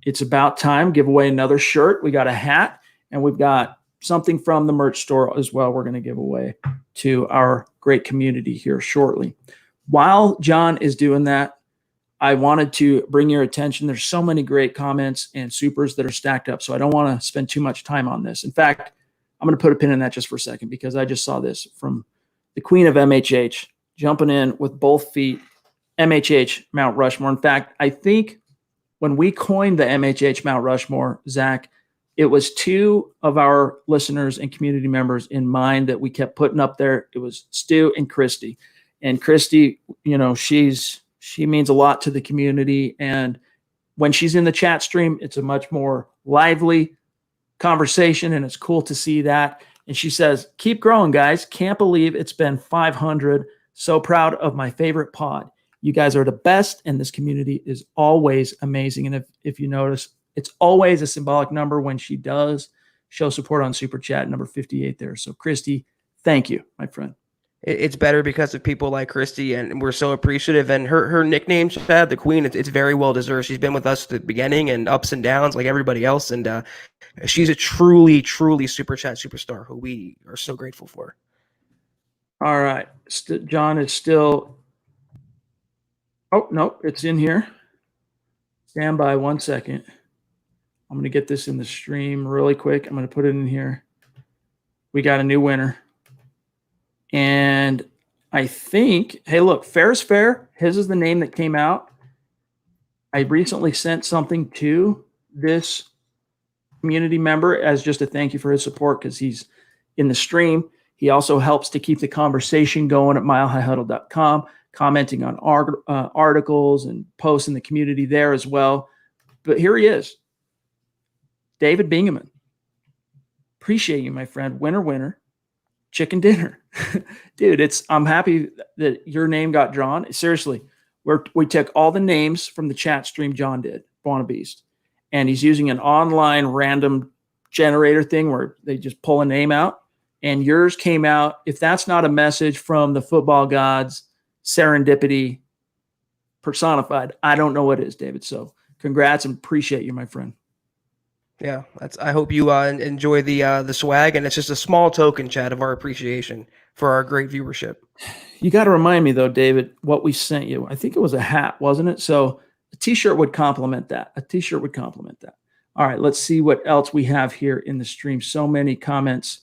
It's about time. Give away another shirt. We got a hat, and we've got something from the merch store as well we're going to give away to our great community here shortly. While John is doing that, I wanted to bring your attention. There's so many great comments and supers that are stacked up, so I don't want to spend too much time on this. In fact, I'm going to put a pin in that just for a second because I just saw this from the queen of MHH jumping in with both feet, MHH Mount Rushmore. In fact, I think when we coined the MHH Mount Rushmore, Zach, it was two of our listeners and community members in mind that we kept putting up there. It was Stu and Christy. And Christy, you know, she means a lot to the community. And when she's in the chat stream, it's a much more lively conversation, and it's cool to see that. And she says, keep growing, guys. Can't believe it's been 500. So proud of my favorite pod. You guys are the best, and this community is always amazing. And if you notice, it's always a symbolic number when she does show support on Super Chat, number 58 there. So, Christy, thank you, my friend. It's better because of people like Christy, and we're so appreciative. And her nickname, Chad, the Queen, it's very well deserved. She's been with us at the beginning and ups and downs like everybody else. And she's a truly, truly Super Chat superstar who we are so grateful for. All right. John is still... Oh, no, it's in here. Stand by 1 second. I'm going to get this in the stream really quick. I'm going to put it in here. We got a new winner. And I think, hey, look, fair is fair. His is the name that came out. I recently sent something to this community member as just a thank you for his support because he's in the stream. He also helps to keep the conversation going at milehighhuddle.com. Commenting on articles and posts in the community there as well. But here he is, David Bingaman. Appreciate you, my friend. Winner, winner, chicken dinner. Dude, I'm happy that your name got drawn. Seriously, we took all the names from the chat stream John did, Buona Beast, and he's using an online random generator thing where they just pull a name out, and yours came out. If that's not a message from the football gods, serendipity personified, I don't know what is, David. So congrats and appreciate you, my friend. Yeah, I hope you enjoy the swag, and it's just a small token, Chad, of our appreciation for our great viewership. You got to remind me though, David, what we sent you. I think it was a hat, wasn't it? So a t-shirt would complement that. A t-shirt would complement that. All right, let's see what else we have here in the stream. So many comments.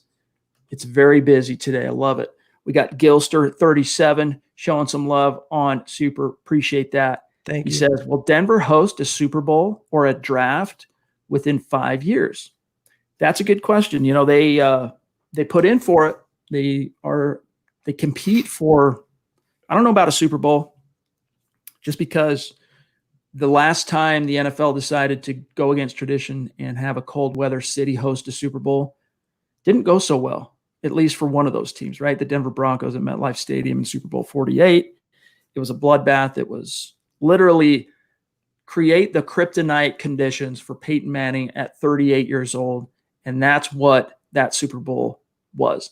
It's very busy today. I love it. We got Gilster 37 showing some love on Super. Appreciate that. Thank you. He says, will Denver host a Super Bowl or a draft within 5 years? That's a good question. You know, they put in for it. They compete for, I don't know about a Super Bowl, just because the last time the NFL decided to go against tradition and have a cold weather city host a Super Bowl didn't go so well. At least for one of those teams, right? The Denver Broncos at MetLife Stadium in Super Bowl 48. It was a bloodbath. It was literally create the kryptonite conditions for Peyton Manning at 38 years old. And that's what that Super Bowl was.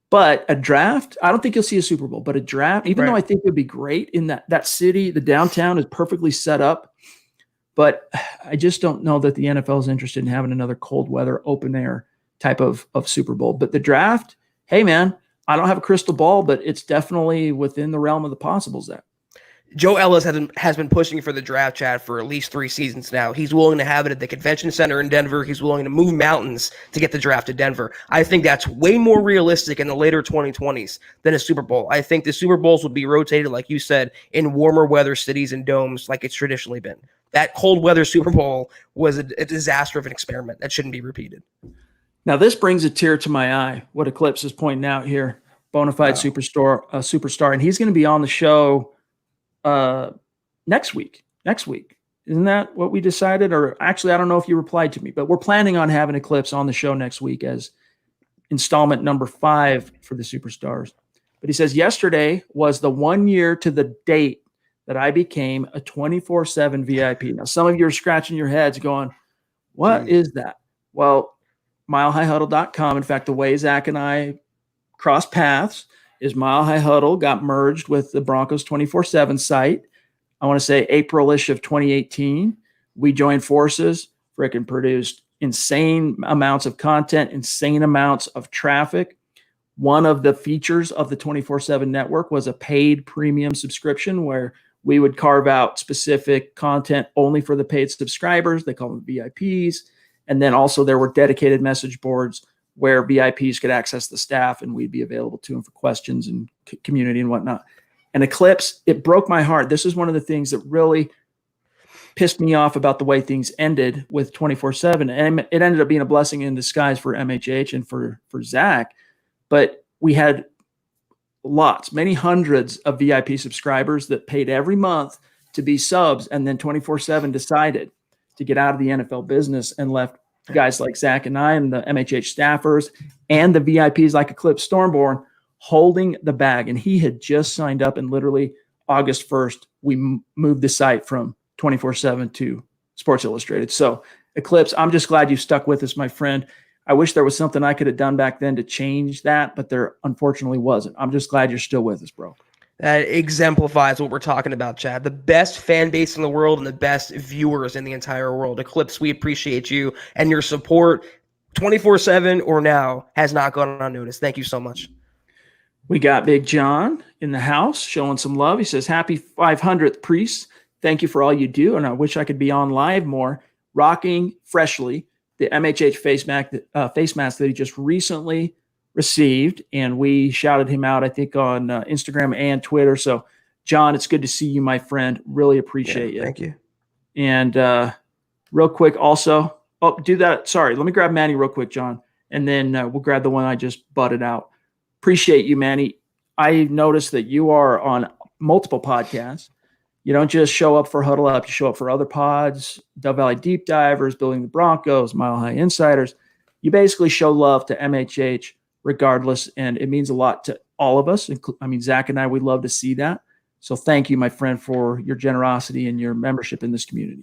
But a draft, I don't think you'll see a Super Bowl, but a draft, even though I think it would be great in that city, the downtown is perfectly set up. But I just don't know that the NFL is interested in having another cold weather, open air type of Super Bowl. But the draft, hey man, I don't have a crystal ball, but it's definitely within the realm of the possibles there. Joe Ellis has been pushing for the draft, Chad, for at least 3 seasons now. He's willing to have it at the convention center in Denver. He's willing to move mountains to get the draft to Denver. I think that's way more realistic in the later 2020s than a Super Bowl. I think the Super Bowls would be rotated, like you said, in warmer weather cities and domes like it's traditionally been. That cold weather Super Bowl was a disaster of an experiment that shouldn't be repeated. Now, this brings a tear to my eye, what Eclipse is pointing out here. Bona fide superstar. And he's going to be on the show next week. Isn't that what we decided? Or actually, I don't know if you replied to me, but we're planning on having Eclipse on the show next week as installment number 5 for the Superstars. But he says, yesterday was the 1 year to the date that I became a 24/7 VIP. Now, some of you are scratching your heads going, what is that? Well, milehighhuddle.com. In fact, the way Zach and I crossed paths is Mile High Huddle got merged with the Broncos 24/7 site. I want to say April-ish of 2018. We joined forces, freaking produced insane amounts of content, insane amounts of traffic. One of the features of the 24/7 network was a paid premium subscription where we would carve out specific content only for the paid subscribers. They call them VIPs. And then also there were dedicated message boards where VIPs could access the staff and we'd be available to them for questions and community and whatnot. And Eclipse, it broke my heart. This is one of the things that really pissed me off about the way things ended with 24/7. And it ended up being a blessing in disguise for MHH and for Zach. But we had many hundreds of VIP subscribers that paid every month to be subs. And then 24/7 decided to get out of the NFL business and left guys like Zach and I and the MHH staffers and the VIPs like Eclipse Stormborn holding the bag. And he had just signed up, and literally August 1st, we moved the site from 24/7 to Sports Illustrated. So Eclipse, I'm just glad you stuck with us, my friend. I wish there was something I could have done back then to change that, but there unfortunately wasn't. I'm just glad you're still with us, bro. That exemplifies what we're talking about, Chad. The best fan base in the world and the best viewers in the entire world. Eclipse, we appreciate you and your support 24/7 or now has not gone unnoticed. Thank you so much. We got Big John in the house showing some love. He says, happy 500th priest. Thank you for all you do. And I wish I could be on live more. Rocking freshly the MHH face mask that he just recently received, and we shouted him out, I think, on Instagram and Twitter. So, John, it's good to see you, my friend. Really appreciate you. Thank you. And real quick, also, do that. Sorry, let me grab Manny real quick, John, and then we'll grab the one I just butted out. Appreciate you, Manny. I noticed that you are on multiple podcasts. You don't just show up for Huddle Up. You show up for other pods, Dove Valley Deep Divers, Building the Broncos, Mile High Insiders. You basically show love to MHH regardless, and it means a lot to all of us. I mean, Zach and I, we'd love to see that. So thank you, my friend, for your generosity and your membership in this community.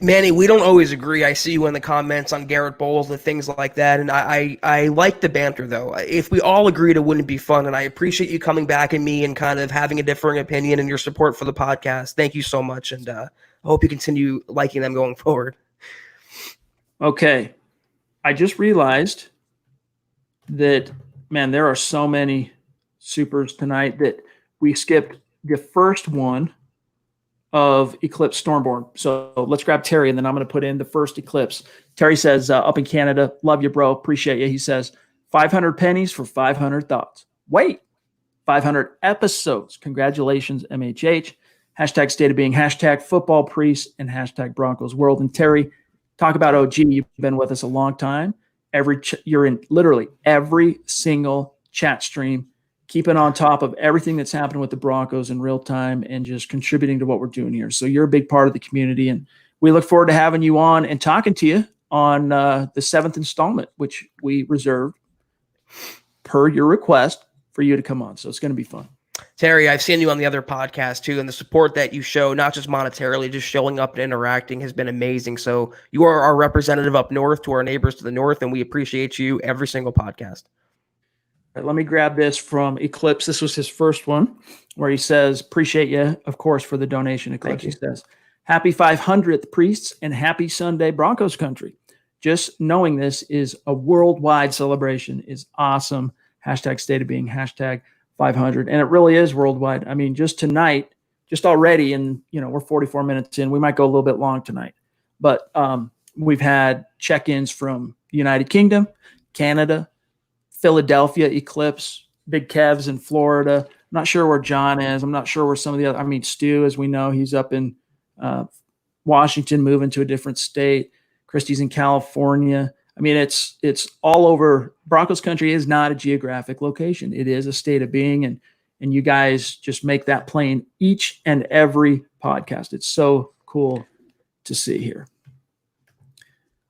Manny, we don't always agree. I see you in the comments on Garett, Bolles and things like that, and I like the banter, though. If we all agreed, it wouldn't be fun, and I appreciate you coming back at me and kind of having a differing opinion and your support for the podcast. Thank you so much, and I hope you continue liking them going forward. Okay. I just realized that, man, there are so many supers tonight that we skipped the first one of Eclipse Stormborn. So let's grab Terry, and then I'm going to put in the first Eclipse. Terry says, up in Canada, love you, bro. Appreciate you. He says, 500 pennies for 500 thoughts. Wait, 500 episodes. Congratulations, MHH. Hashtag state of being, hashtag football priest, and hashtag Broncos world. And Terry, talk about OG. You've been with us a long time. You're in literally every single chat stream, keeping on top of everything that's happening with the Broncos in real time and just contributing to what we're doing here. So you're a big part of the community, and we look forward to having you on and talking to you on the 7th installment, which we reserved per your request for you to come on. So it's going to be fun. Terry, I've seen you on the other podcast too, and the support that you show, not just monetarily, just showing up and interacting has been amazing. So you are our representative up north to our neighbors to the north, and we appreciate you every single podcast. All right, let me grab this from Eclipse. This was his first one where he says, appreciate you, of course, for the donation. Eclipse, he says, happy 500th priests and happy Sunday Broncos country. Just knowing this is a worldwide celebration is awesome. Hashtag state of being, hashtag 500. And it really is worldwide. I mean, just tonight, just already, and we're 44 minutes in. We might go a little bit long tonight, but we've had check-ins from the United Kingdom, Canada, Philadelphia Eclipse, Big Kev's in Florida. I'm not sure where John is. I'm not sure where some of the other, Stu, as we know, he's up in Washington, moving to a different state. Christie's in California. It's all over. Broncos country is not a geographic location. It is a state of being, and you guys just make that plain each and every podcast. It's so cool to see here.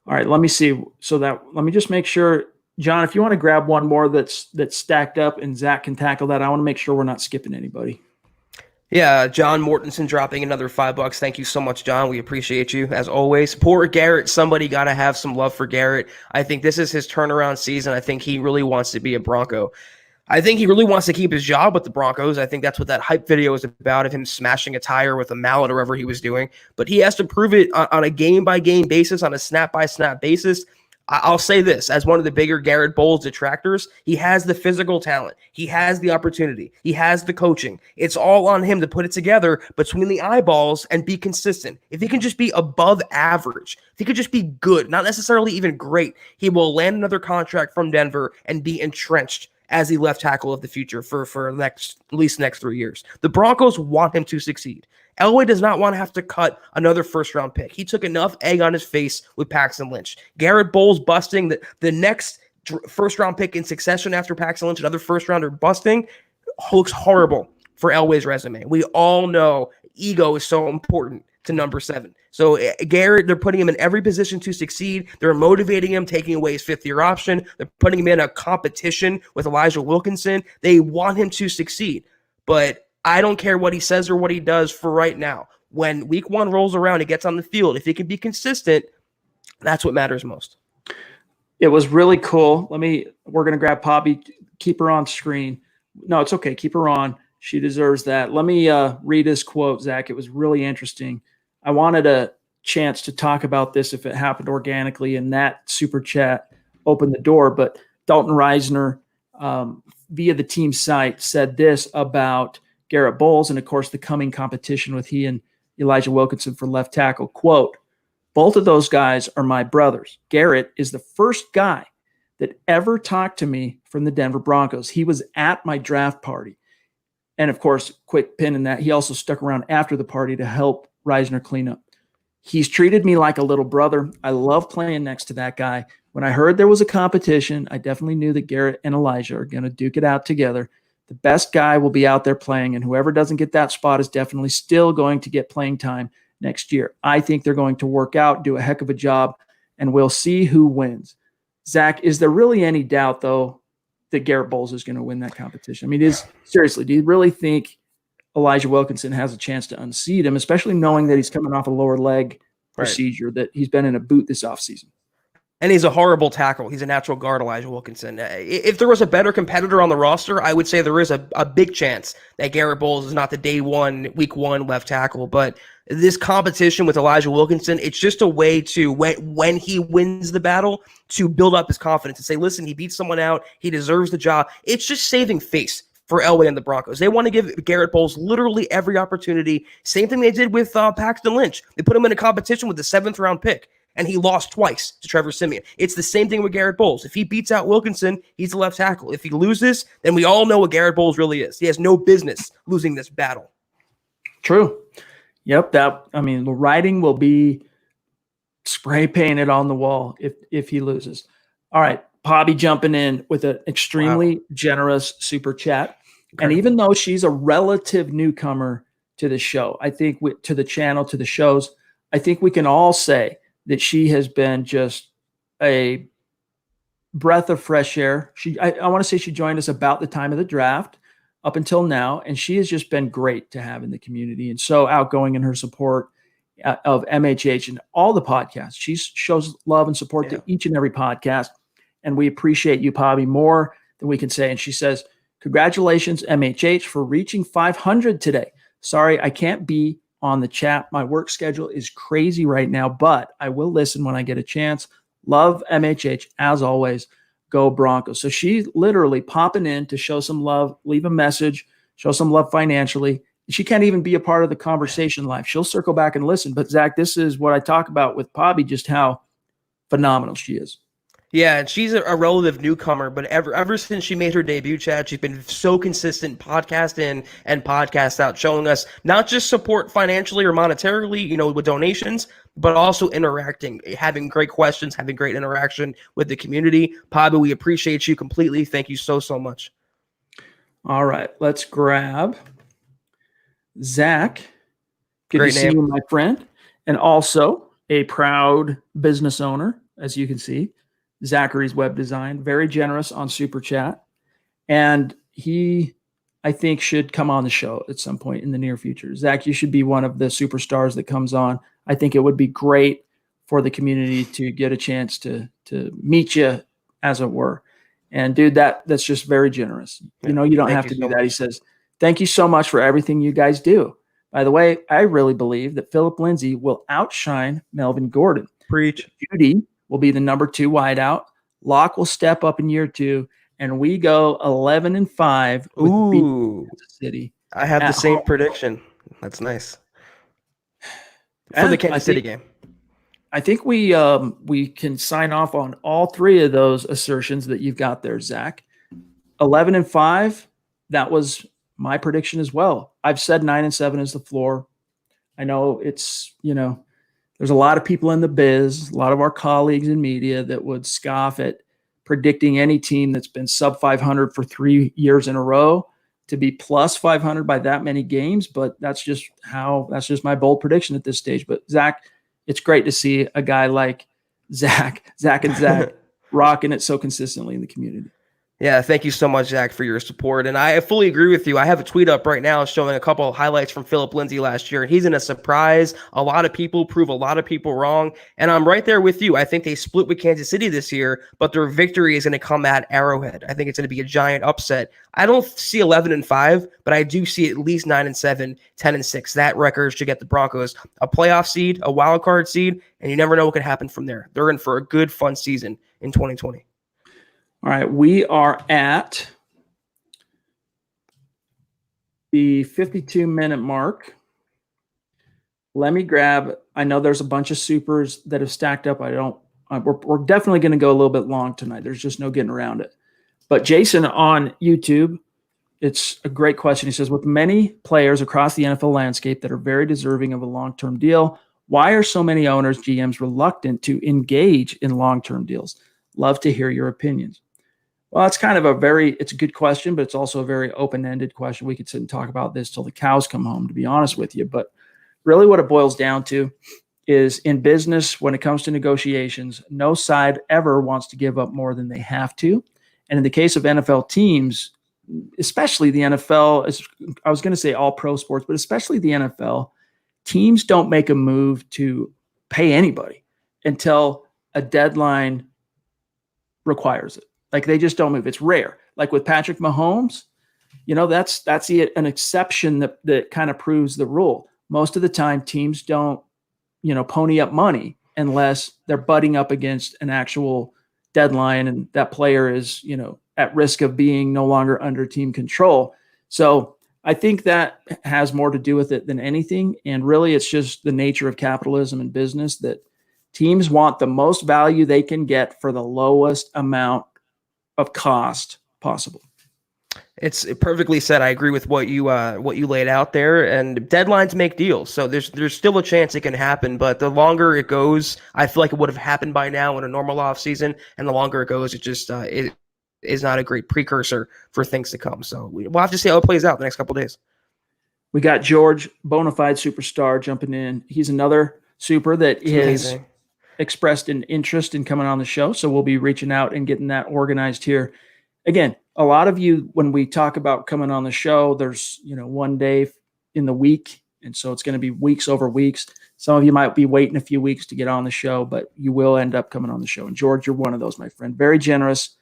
All right, let me see. Let me just make sure, John, if you want to grab one more that's stacked up and Zach can tackle that, I want to make sure we're not skipping anybody. Yeah, John Mortensen dropping another $5. Thank you so much, John. We appreciate you as always. Poor Garett. Somebody got to have some love for Garett. I think this is his turnaround season. I think he really wants to be a Bronco. I think he really wants to keep his job with the Broncos. I think that's what that hype video is about, of him smashing a tire with a mallet or whatever he was doing. But he has to prove it on a game-by-game basis, on a snap-by-snap basis. I'll say this, as one of the bigger Garett Bolles detractors, he has the physical talent. He has the opportunity. He has the coaching. It's all on him to put it together between the eyeballs and be consistent. If he can just be above average, if he could just be good, not necessarily even great, he will land another contract from Denver and be entrenched as the left tackle of the future for at least the next 3 years. The Broncos want him to succeed. Elway does not want to have to cut another first-round pick. He took enough egg on his face with Paxton Lynch. Garett Bolles busting the next first-round pick in succession after Paxton Lynch, another first-rounder busting, looks horrible for Elway's resume. We all know ego is so important to number 7. So Garett, they're putting him in every position to succeed. They're motivating him, taking away his fifth-year option. They're putting him in a competition with Elijah Wilkinson. They want him to succeed. But I don't care what he says or what he does for right now. When week 1 rolls around, he gets on the field. If he can be consistent, that's what matters most. It was really cool. We're going to grab Poppy, keep her on screen. No, it's okay. Keep her on. She deserves that. Let me read his quote, Zach. It was really interesting. I wanted a chance to talk about this if it happened organically, and that super chat opened the door. But Dalton Risner, via the team site, said this about Garett Bolles and, of course, the coming competition with he and Elijah Wilkinson for left tackle. Quote, both of those guys are my brothers. Garett is the first guy that ever talked to me from the Denver Broncos. He was at my draft party. And, of course, quick pin in that, he also stuck around after the party to help Risner clean up. He's treated me like a little brother. I love playing next to that guy. When I heard there was a competition, I definitely knew that Garett and Elijah are going to duke it out together. The best guy will be out there playing, and whoever doesn't get that spot is definitely still going to get playing time next year. I think they're going to work out, do a heck of a job, and we'll see who wins. Zach, is there really any doubt, though, that Garett Bolles is going to win that competition? Seriously, do you really think Elijah Wilkinson has a chance to unseat him, especially knowing that he's coming off a lower leg procedure, that he's been in a boot this offseason? And he's a horrible tackle. He's a natural guard, Elijah Wilkinson. If there was a better competitor on the roster, I would say there is a big chance that Garett Bolles is not the week one left tackle. But this competition with Elijah Wilkinson, it's just a way to, when he wins the battle, to build up his confidence and say, listen, he beat someone out. He deserves the job. It's just saving face for Elway and the Broncos. They want to give Garett Bolles literally every opportunity. Same thing they did with Paxton Lynch. They put him in a competition with the 7th-round pick, and he lost twice to Trevor Siemian. It's the same thing with Garett Bolles. If he beats out Wilkinson, he's the left tackle. If he loses, then we all know what Garett Bolles really is. He has no business losing this battle. True. Yep. The writing will be spray painted on the wall if he loses. All right. Pobby jumping in with an extremely generous super chat. And even though she's a relative newcomer to the show, I think to the channel, to the shows, I think we can all say that she has been just a breath of fresh air. I want to say she joined us about the time of the draft up until now, and she has just been great to have in the community and so outgoing in her support of MHH and all the podcasts. She shows love and support to each and every podcast, and we appreciate you, Pobby, more than we can say. And she says, congratulations, MHH, for reaching 500 today. Sorry, I can't be on the chat. My work schedule is crazy right now, but I will listen when I get a chance. Love MHH as always. Go Broncos. So she's literally popping in to show some love, leave a message, show some love financially, She can't even be a part of the conversation live. She'll circle back and listen. But Zach, this is what I talk about with Poppy, just how phenomenal she is. Yeah, and she's a relative newcomer, but ever since she made her debut, Chad, she's been so consistent, podcast in and podcast out, showing us not just support financially or monetarily, with donations, but also interacting, having great questions, having great interaction with the community. Poppy, we appreciate you completely. Thank you so much. All right, let's grab Zach. Good Great to see name. you, my friend, and also a proud business owner, as you can see. Zachary's Web Design, very generous on Super Chat. And he, I think, should come on the show at some point in the near future. Zach, you should be one of the superstars that comes on. I think it would be great for the community to get a chance to meet you, as it were. And dude, that's just very generous. You don't have to do that. He says, thank you so much for everything you guys do. By the way, I really believe that Philip Lindsay will outshine Melvin Gordon. Preach. Judy will be the number 2 wideout. Locke will step up in year 2, and we go 11-5 with Kansas City. I have the same prediction. That's nice for the Kansas City game. I think we can sign off on all 3 of those assertions that you've got there, Zach. 11-5. That was my prediction as well. I've said 9-7 is the floor. I know it's there's a lot of people in the biz, a lot of our colleagues in media that would scoff at predicting any team that's been sub 500 for 3 years in a row to be plus 500 by that many games. But that's just my bold prediction at this stage. But Zach, it's great to see a guy like Zach and Zach rocking it so consistently in the community. Yeah, thank you so much, Zach, for your support. And I fully agree with you. I have a tweet up right now showing a couple of highlights from Philip Lindsay last year, and he's in a surprise. A lot of people prove a lot of people wrong, and I'm right there with you. I think they split with Kansas City this year, but their victory is going to come at Arrowhead. I think it's going to be a giant upset. I don't see 11-5, but I do see at least 9-7, 10-6. That record should get the Broncos a playoff seed, a wild card seed, and you never know what could happen from there. They're in for a good, fun season in 2020. All right, we are at the 52-minute mark. Let me grab. I know there's a bunch of supers that have stacked up. We're definitely going to go a little bit long tonight. There's just no getting around it. But Jason on YouTube, it's a great question. He says, with many players across the NFL landscape that are very deserving of a long-term deal, why are so many owners, GMs reluctant to engage in long-term deals? Love to hear your opinions. Well, it's kind of it's a good question, but it's also a very open-ended question. We could sit and talk about this till the cows come home, to be honest with you. But really what it boils down to is in business, when it comes to negotiations, no side ever wants to give up more than they have to. And in the case of NFL teams, especially the NFL, I was going to say all pro sports, but especially the NFL, teams don't make a move to pay anybody until a deadline requires it. Like they just don't move. It's rare. Like with Patrick Mahomes, that's an exception that kind of proves the rule. Most of the time, teams don't, pony up money unless they're butting up against an actual deadline and that player is, at risk of being no longer under team control. So I think that has more to do with it than anything. And really, it's just the nature of capitalism and business that teams want the most value they can get for the lowest amount of cost possible. It's perfectly said. I agree with what you laid out there. And deadlines make deals, so there's still a chance it can happen. But the longer it goes, I feel like it would have happened by now in a normal off season. And the longer it goes, it just it is not a great precursor for things to come. So we'll have to see how it plays out the next couple of days. We got George, bona fide superstar, jumping in. He's another super that is expressed an interest in coming on the show. So we'll be reaching out and getting that organized here. Again, a lot of you, when we talk about coming on the show, there's, one day in the week. And so it's going to be weeks over weeks. Some of you might be waiting a few weeks to get on the show, but you will end up coming on the show. And George, you're one of those, my friend. Very generous.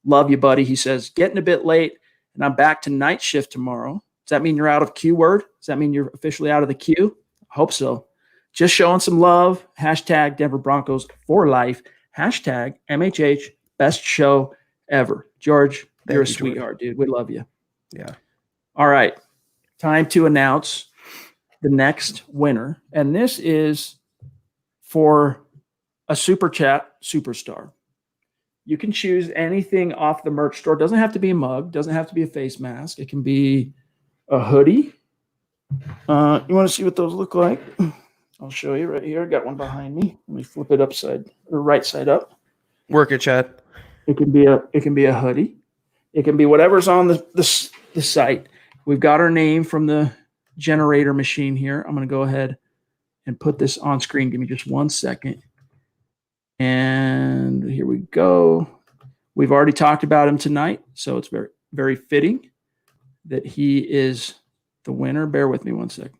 Love you, buddy. He says, getting a bit late and I'm back to night shift tomorrow. Does that mean you're out of Q word? Does that mean you're officially out of the queue? I hope so. Just showing some love. Hashtag Denver Broncos for life. Hashtag MHH best show ever. George, you're a sweetheart, dude. We love you. Yeah. All right. time to announce the next winner. And this is for a Super Chat Superstar. You can choose anything off the merch store. It doesn't have to be a mug. Doesn't have to be a face mask. It can be a hoodie. You want to see what those look like? I'll show you right here. I got one behind me. Let me flip it right side up. Work it, Chad. It can be a hoodie. It can be whatever's on the site. We've got our name from the generator machine here. I'm going to go ahead and put this on screen. Give me just 1 second. And here we go. We've already talked about him tonight, so it's very, very fitting that he is the winner. Bear with me 1 second.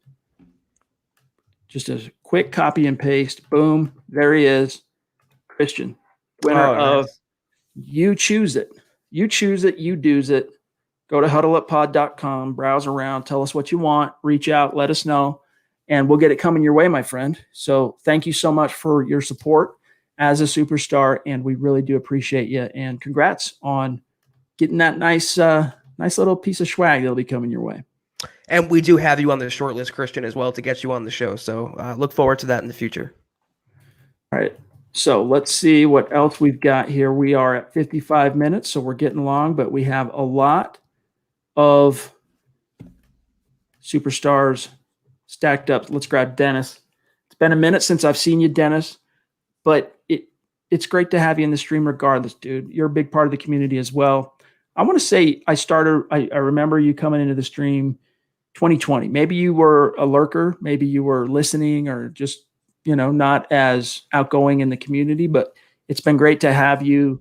Just a quick copy and paste. Boom. There he is. Christian, winner of You Choose It. You choose it. You do's it. Go to huddleuppod.com, browse around, tell us what you want, reach out, let us know, and we'll get it coming your way, my friend. So thank you so much for your support as a superstar, and we really do appreciate you. And congrats on getting that nice little piece of swag that'll be coming your way. And we do have you on the short list, Christian, as well, to get you on the show. So look forward to that in the future. All right. So let's see what else we've got here. We are at 55 minutes, so we're getting long, but we have a lot of superstars stacked up. Let's grab Dennis. It's been a minute since I've seen you, Dennis, but it's great to have you in the stream regardless, dude. You're a big part of the community as well. I want to say I remember you coming into the stream 2020. Maybe you were a lurker. Maybe you were listening or just, not as outgoing in the community, but it's been great to have you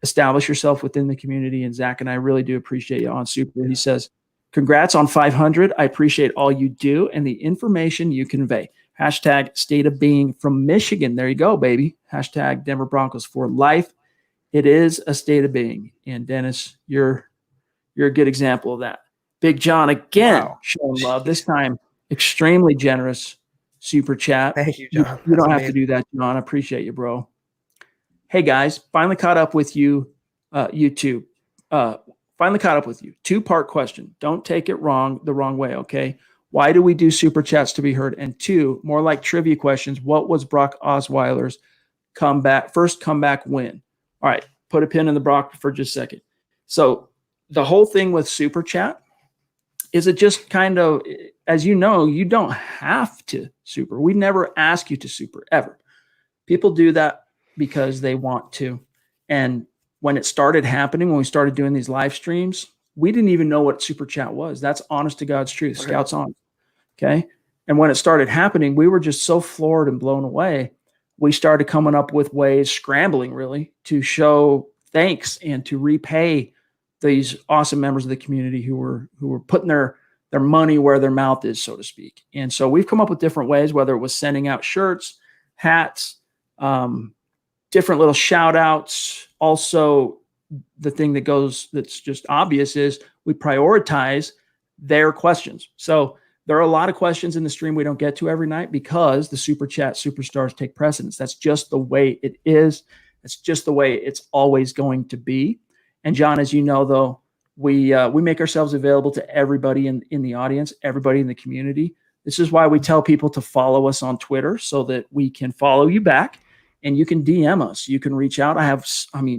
establish yourself within the community. And Zach and I really do appreciate you on Super. He says, congrats on 500. I appreciate all you do and the information you convey. Hashtag state of being from Michigan. There you go, baby. Hashtag Denver Broncos for life. It is a state of being. And Dennis, you're a good example of that. Big John again, showing love. This time, extremely generous super chat. Thank you, John. You don't have to do that, John. I appreciate you, bro. Hey guys, finally caught up with you, YouTube. Finally caught up with you. 2-part question. Don't take it the wrong way, okay? Why do we do super chats to be heard? And 2, more like trivia questions. What was Brock Osweiler's first comeback win? All right, put a pin in the Brock for just a second. So the whole thing with super chat is it just kind of, as you know, you don't have to super. We never ask you to super ever. People do that because they want to. And when it started happening, when we started doing these live streams, we didn't even know what super chat was. That's honest to God's truth. Okay. Scouts on. Okay. And when it started happening, we were just so floored and blown away. We started coming up with ways, scrambling really, to show thanks and to repay these awesome members of the community who were putting their money where their mouth is, so to speak. And so we've come up with different ways, whether it was sending out shirts, hats, different little shout outs. Also, the thing that's just obvious is we prioritize their questions. So there are a lot of questions in the stream we don't get to every night because the super chat superstars take precedence. That's just the way it is. That's just the way it's always going to be. And John, as you know, though, we make ourselves available to everybody in the audience, everybody in the community. This is why we tell people to follow us on Twitter so that we can follow you back and you can DM us. You can reach out. I have,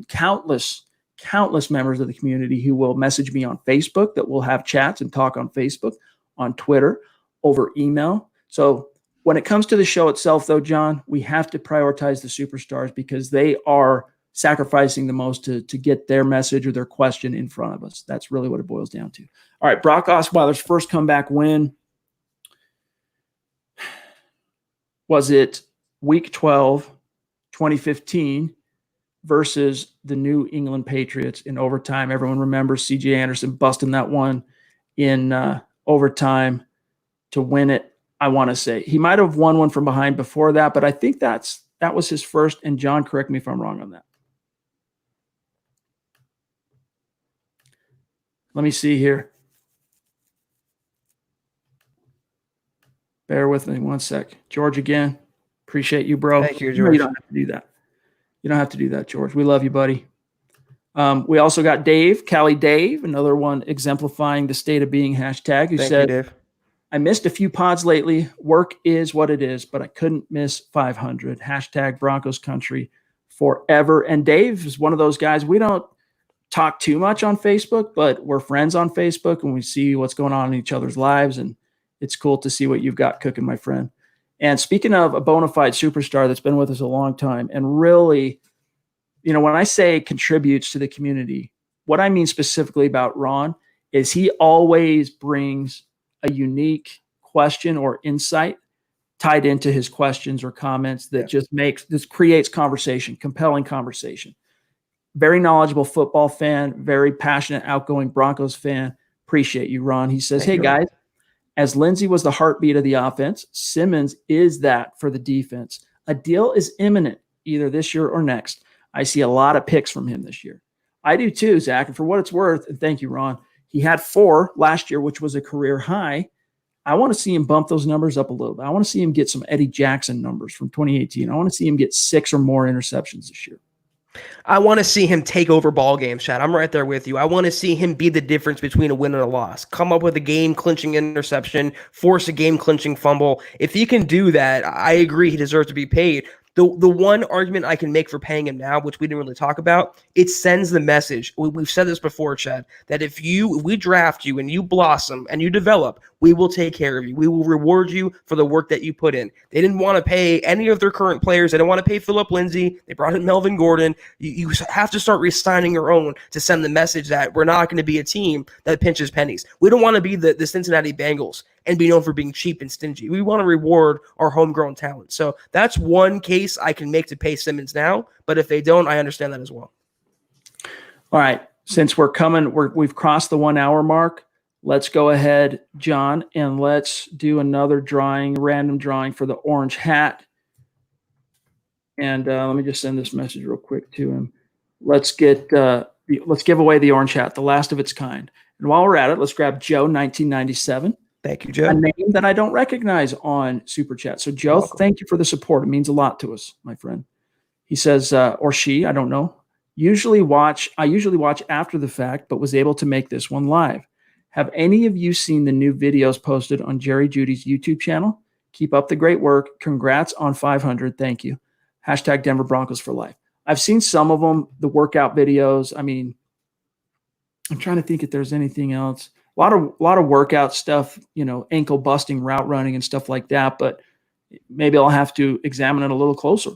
countless members of the community who will message me on Facebook that will have chats and talk on Facebook, on Twitter, over email. So when it comes to the show itself, though, John, we have to prioritize the superstars because they are sacrificing the most to get their message or their question in front of us. That's really what it boils down to. All right, Brock Osweiler's first comeback win. Was it week 12, 2015 versus the New England Patriots in overtime? Everyone remembers C.J. Anderson busting that one in overtime to win it. I want to say he might have won one from behind before that, but I think that was his first. And John, correct me if I'm wrong on that. Let me see here. Bear with me 1 sec. George again. Appreciate you, bro. Thank you, George. You don't have to do that. You don't have to do that, George. We love you, buddy. We also got Dave, Cali Dave, another one exemplifying the state of being hashtag, who Thank said, you, Dave. I missed a few pods lately. Work is what it is, but I couldn't miss 500. Hashtag Broncos country forever. And Dave is one of those guys. We don't talk too much on Facebook, but we're friends on Facebook and we see what's going on in each other's lives. And it's cool to see what you've got cooking, my friend. And speaking of a bona fide superstar that's been with us a long time and really, when I say contributes to the community, what I mean specifically about Ron is he always brings a unique question or insight tied into his questions or comments that just creates conversation, compelling conversation. Very knowledgeable football fan, very passionate, outgoing Broncos fan. Appreciate you, Ron. He says, hey, guys, as Lindsey was the heartbeat of the offense, Simmons is that for the defense. A deal is imminent, either this year or next. I see a lot of picks from him this year. I do too, Zach. And for what it's worth, and thank you, Ron, he had 4 last year, which was a career high. I want to see him bump those numbers up a little bit. I want to see him get some Eddie Jackson numbers from 2018. I want to see him get 6 or more interceptions this year. I want to see him take over ball games, Chad. I'm right there with you. I want to see him be the difference between a win and a loss. Come up with a game-clinching interception, force a game-clinching fumble. If he can do that, I agree he deserves to be paid. The one argument I can make for paying him now, which we didn't really talk about, it sends the message. We've said this before, Chad, that if we draft you and you blossom and you develop, we will take care of you. We will reward you for the work that you put in. They didn't want to pay any of their current players. They didn't want to pay Phillip Lindsay. They brought in Melvin Gordon. You have to start re-signing your own to send the message that we're not going to be a team that pinches pennies. We don't want to be the Cincinnati Bengals and be known for being cheap and stingy. We want to reward our homegrown talent. So that's one case I can make to pay Simmons now. But if they don't, I understand that as well. All right. Since we've crossed the 1 hour mark, let's go ahead, John, and let's do another random drawing for the orange hat. And let me just send this message real quick to him. Let's give away the orange hat, the last of its kind. And while we're at it, let's grab Joe, 1997. Thank you, Joe. A name that I don't recognize on Super Chat. So, Joe, thank you for the support. It means a lot to us, my friend. He says, or she, I don't know. I usually watch after the fact, but was able to make this one live. Have any of you seen the new videos posted on Jerry Judy's YouTube channel? Keep up the great work. Congrats on 500. Thank you. Hashtag Denver Broncos for life. I've seen some of them, the workout videos. I mean, I'm trying to think if there's anything else. A lot of workout stuff, ankle busting, route running and stuff like that. But maybe I'll have to examine it a little closer.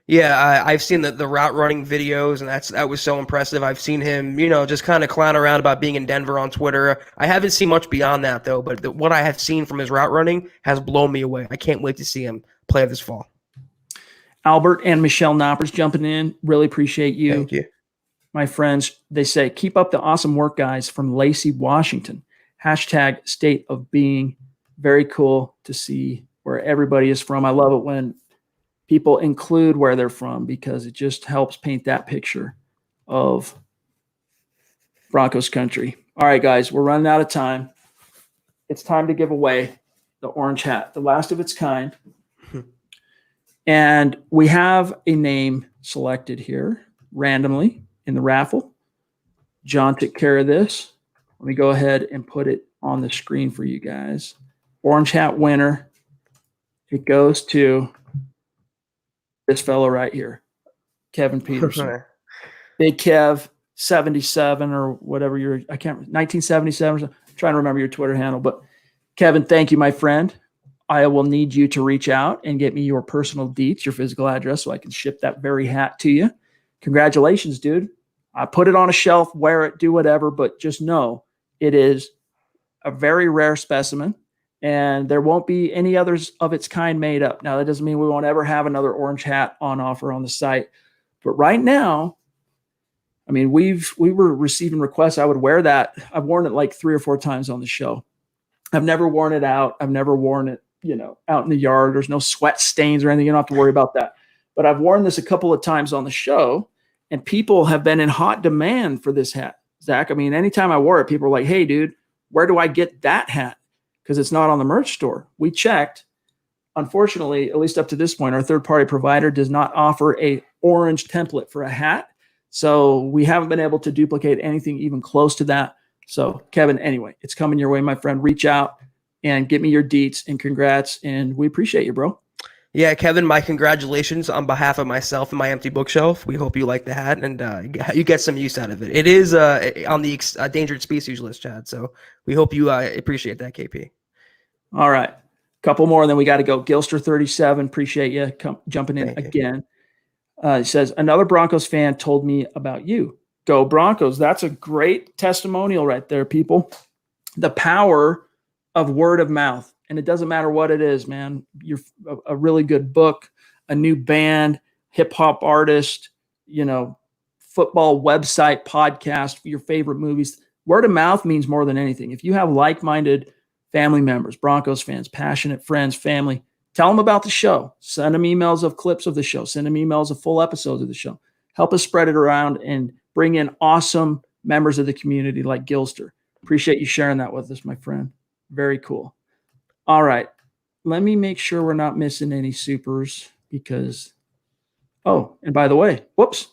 Yeah, I've seen the route running videos, and that was so impressive. I've seen him, just kind of clown around about being in Denver on Twitter. I haven't seen much beyond that, though, but what I have seen from his route running has blown me away. I can't wait to see him play this fall. Albert and Michelle Knoppers jumping in. Really appreciate you. Thank you. My friends, they say, keep up the awesome work, guys, from Lacey, Washington. Hashtag state of being. Very cool to see where everybody is from. I love it when people include where they're from because it just helps paint that picture of Broncos country. All right, guys, we're running out of time. It's time to give away the orange hat, the last of its kind. And we have a name selected here randomly in the raffle. John took care of this. Let me go ahead and put it on the screen for you guys. Orange hat winner. It goes to this fellow right here, Kevin Peterson. Big Kev, 77 or whatever 1977. I'm trying to remember your Twitter handle. But Kevin, thank you, my friend. I will need you to reach out and get me your personal deets, your physical address, so I can ship that very hat to you. Congratulations, dude. I put it on a shelf, wear it, do whatever, but just know it is a very rare specimen, and there won't be any others of its kind made up. Now, that doesn't mean we won't ever have another orange hat on offer on the site. But right now, I mean, we were receiving requests. I would wear that. I've worn it like 3 or 4 times on the show. I've never worn it out. I've never worn it, out in the yard. There's no sweat stains or anything. You don't have to worry about that. But I've worn this a couple of times on the show, and people have been in hot demand for this hat, Zach. I mean, anytime I wore it, people are like, hey, dude, where do I get that hat? Because it's not on the merch store. We checked. Unfortunately, at least up to this point, our third-party provider does not offer a orange template for a hat. So we haven't been able to duplicate anything even close to that. So Kevin, anyway, it's coming your way, my friend. Reach out and get me your deets, and congrats. And we appreciate you, bro. Yeah, Kevin, my congratulations on behalf of myself and my empty bookshelf. We hope you like the hat and you get some use out of it. It is on the endangered species list, Chad. So we hope you appreciate that, KP. All right. Couple more, and then we got to go. Gilster37, appreciate you jumping in again. He says, another Broncos fan told me about you. Go Broncos. That's a great testimonial right there, people. The power of word of mouth. And it doesn't matter what it is, man. You're a really good book, a new band, hip hop artist, football website, podcast, your favorite movies. Word of mouth means more than anything. If you have like-minded family members, Broncos fans, passionate friends, family, tell them about the show. Send them emails of clips of the show. Send them emails of full episodes of the show. Help us spread it around and bring in awesome members of the community like Gilster. Appreciate you sharing that with us, my friend. Very cool. All right. Let me make sure we're not missing any supers because, and by the way, whoops,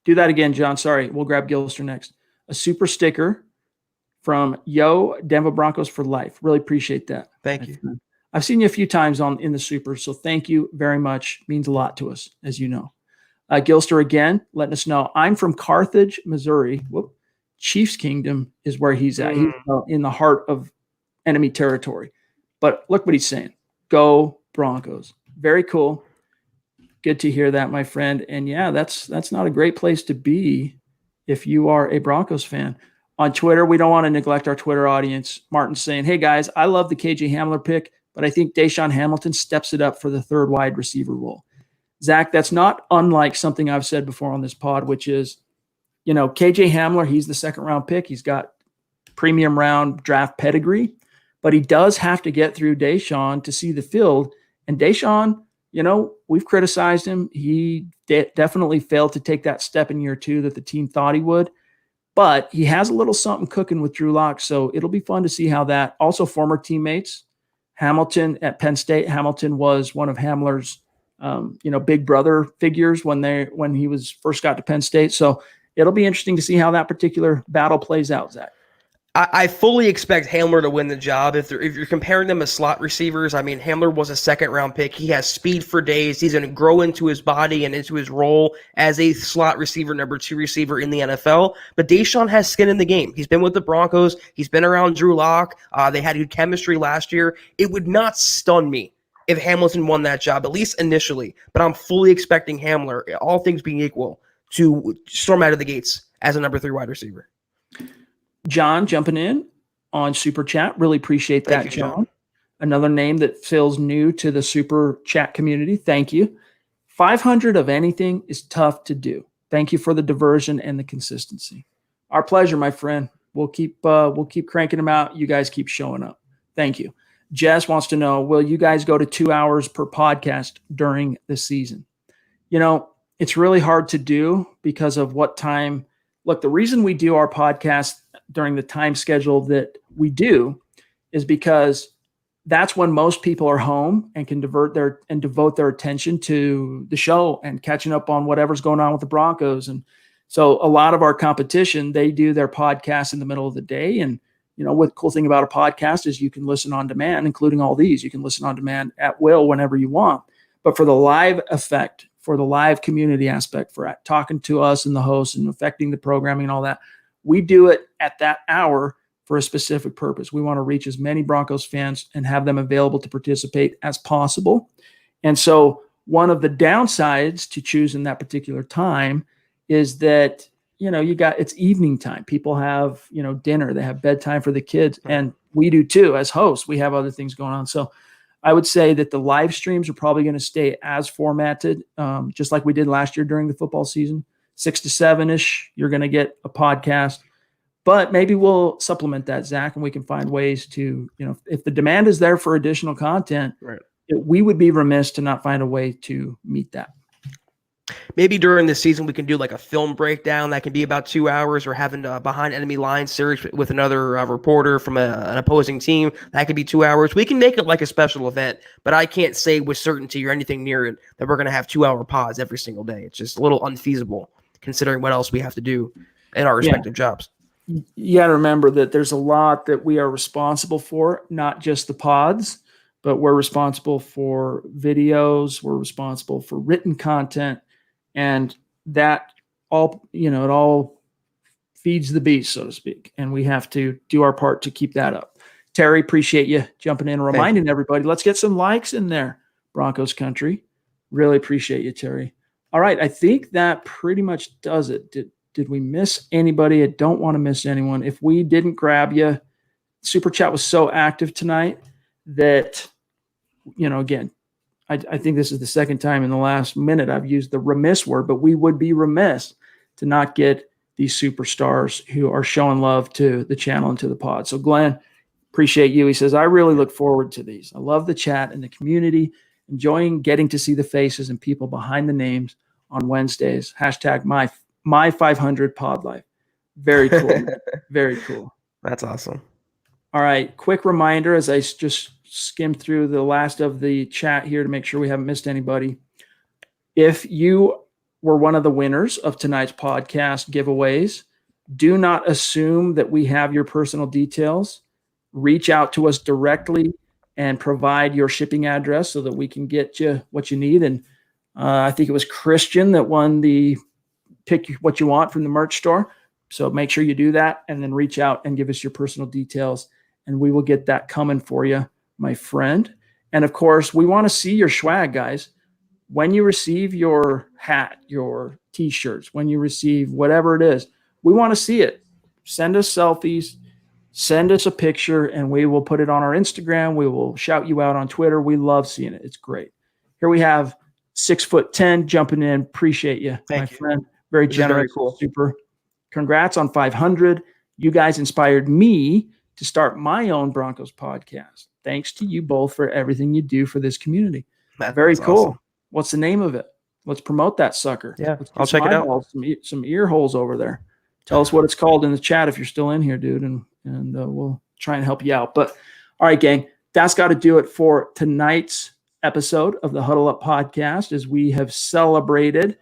do that again, John. Sorry. We'll grab Gilster next. A super sticker from Denver Broncos for life. Really appreciate that. Thank you. I've seen you a few times in the super, so thank you very much. Means a lot to us, as you know. Gilster again, letting us know. I'm from Carthage, Missouri. Chiefs Kingdom is where he's at. He's in the heart of enemy territory. But look what he's saying. Go Broncos. Very cool. Good to hear that, my friend. And yeah, that's not a great place to be if you are a Broncos fan. On Twitter, we don't want to neglect our Twitter audience. Martin's saying, hey, guys, I love the KJ Hamler pick, but I think Deshaun Hamilton steps it up for the third wide receiver role. Zach, that's not unlike something I've said before on this pod, which is, KJ Hamler, he's the second-round pick. He's got premium round draft pedigree, but he does have to get through Deshaun to see the field. And Deshaun, we've criticized him. He definitely failed to take that step in year 2 that the team thought he would. But he has a little something cooking with Drew Lock, so it'll be fun to see how that. Also, former teammates, Hamilton at Penn State. Hamilton was one of Hamler's, big brother figures when he was first got to Penn State. So it'll be interesting to see how that particular battle plays out, Zach. I fully expect Hamler to win the job. If you're comparing them as slot receivers, I mean, Hamler was a second-round pick. He has speed for days. He's going to grow into his body and into his role as a slot receiver, number 2 receiver in the NFL. But Deshaun has skin in the game. He's been with the Broncos. He's been around Drew Lock. They had good chemistry last year. It would not stun me if Hamilton won that job, at least initially. But I'm fully expecting Hamler, all things being equal, to storm out of the gates as a number 3 wide receiver. John jumping in on Super Chat. Really appreciate that, John. Another name that feels new to the Super Chat community. Thank you. 500 of anything is tough to do. Thank you for the diversion and the consistency. Our pleasure, my friend. We'll keep cranking them out. You guys keep showing up. Thank you. Jess wants to know, will you guys go to 2 hours per podcast during the season? It's really hard to do because of what time. Look, the reason we do our podcast during the time schedule that we do is because that's when most people are home and can devote their attention to the show and catching up on whatever's going on with the Broncos. And so a lot of our competition, they do their podcast in the middle of the day. And, what the cool thing about a podcast is you can listen on demand, including all these. You can listen on demand at will whenever you want. But for the live effect, for the live community aspect, for talking to us and the hosts and affecting the programming and all that, we do it at that hour for a specific purpose. We want to reach as many Broncos fans and have them available to participate as possible. And so one of the downsides to choosing that particular time is that, it's evening time. People have, dinner, they have bedtime for the kids, and we do too. As hosts, we have other things going on. So I would say that the live streams are probably going to stay as formatted, just like we did last year during the football season. 6 to 7-ish, you're going to get a podcast. But maybe we'll supplement that, Zach, and we can find ways to, if the demand is there for additional content, right, we would be remiss to not find a way to meet that. Maybe during the season we can do like a film breakdown that can be about 2 hours, or having a behind enemy lines series with another reporter from an opposing team. That could be 2 hours. We can make it like a special event, but I can't say with certainty or anything near it that we're going to have 2 hour pods every single day. It's just a little unfeasible. considering what else we have to do in our respective jobs. You got to remember that there's a lot that we are responsible for, not just the pods, but we're responsible for videos, we're responsible for written content, and that all, it all feeds the beast, so to speak. And we have to do our part to keep that up. Terry, appreciate you jumping in and reminding everybody. Let's get some likes in there, Broncos country. Really appreciate you, Terry. All right, I think that pretty much does it. Did we miss anybody? I don't want to miss anyone. If we didn't grab you, Super Chat was so active tonight that, again, I think this is the second time in the last minute I've used the remiss word, but we would be remiss to not get these superstars who are showing love to the channel and to the pod. So Glenn, appreciate you. He says, I really look forward to these. I love the chat and the community, enjoying getting to see the faces and people behind the names on Wednesdays. Hashtag my 500 pod life. Very cool. Very cool. That's awesome. All right. Quick reminder as I just skimmed through the last of the chat here to make sure we haven't missed anybody. If you were one of the winners of tonight's podcast giveaways, do not assume that we have your personal details. Reach out to us directly and provide your shipping address so that we can get you what you need. And I think it was Christian that won the pick what you want from the merch store. So make sure you do that and then reach out and give us your personal details and we will get that coming for you, my friend. And of course, we want to see your swag, guys. When you receive your hat, your t-shirts, when you receive whatever it is, we want to see it. Send us selfies, send us a picture, and we will put it on our Instagram. We will shout you out on Twitter. We love seeing it. It's great. Here we have 6'10" jumping in. Appreciate you, my friend. Very generous. Very cool. Super. Congrats on 500. You guys inspired me to start my own Broncos podcast. Thanks to you both for everything you do for this community. Very cool. Awesome. What's the name of it? Let's promote that sucker. Yeah, I'll check it out. Some ear holes over there. Tell us what it's called in the chat if you're still in here, dude, and we'll try and help you out. But all right, gang, that's got to do it for tonight's episode of the Huddle Up podcast as we have celebrated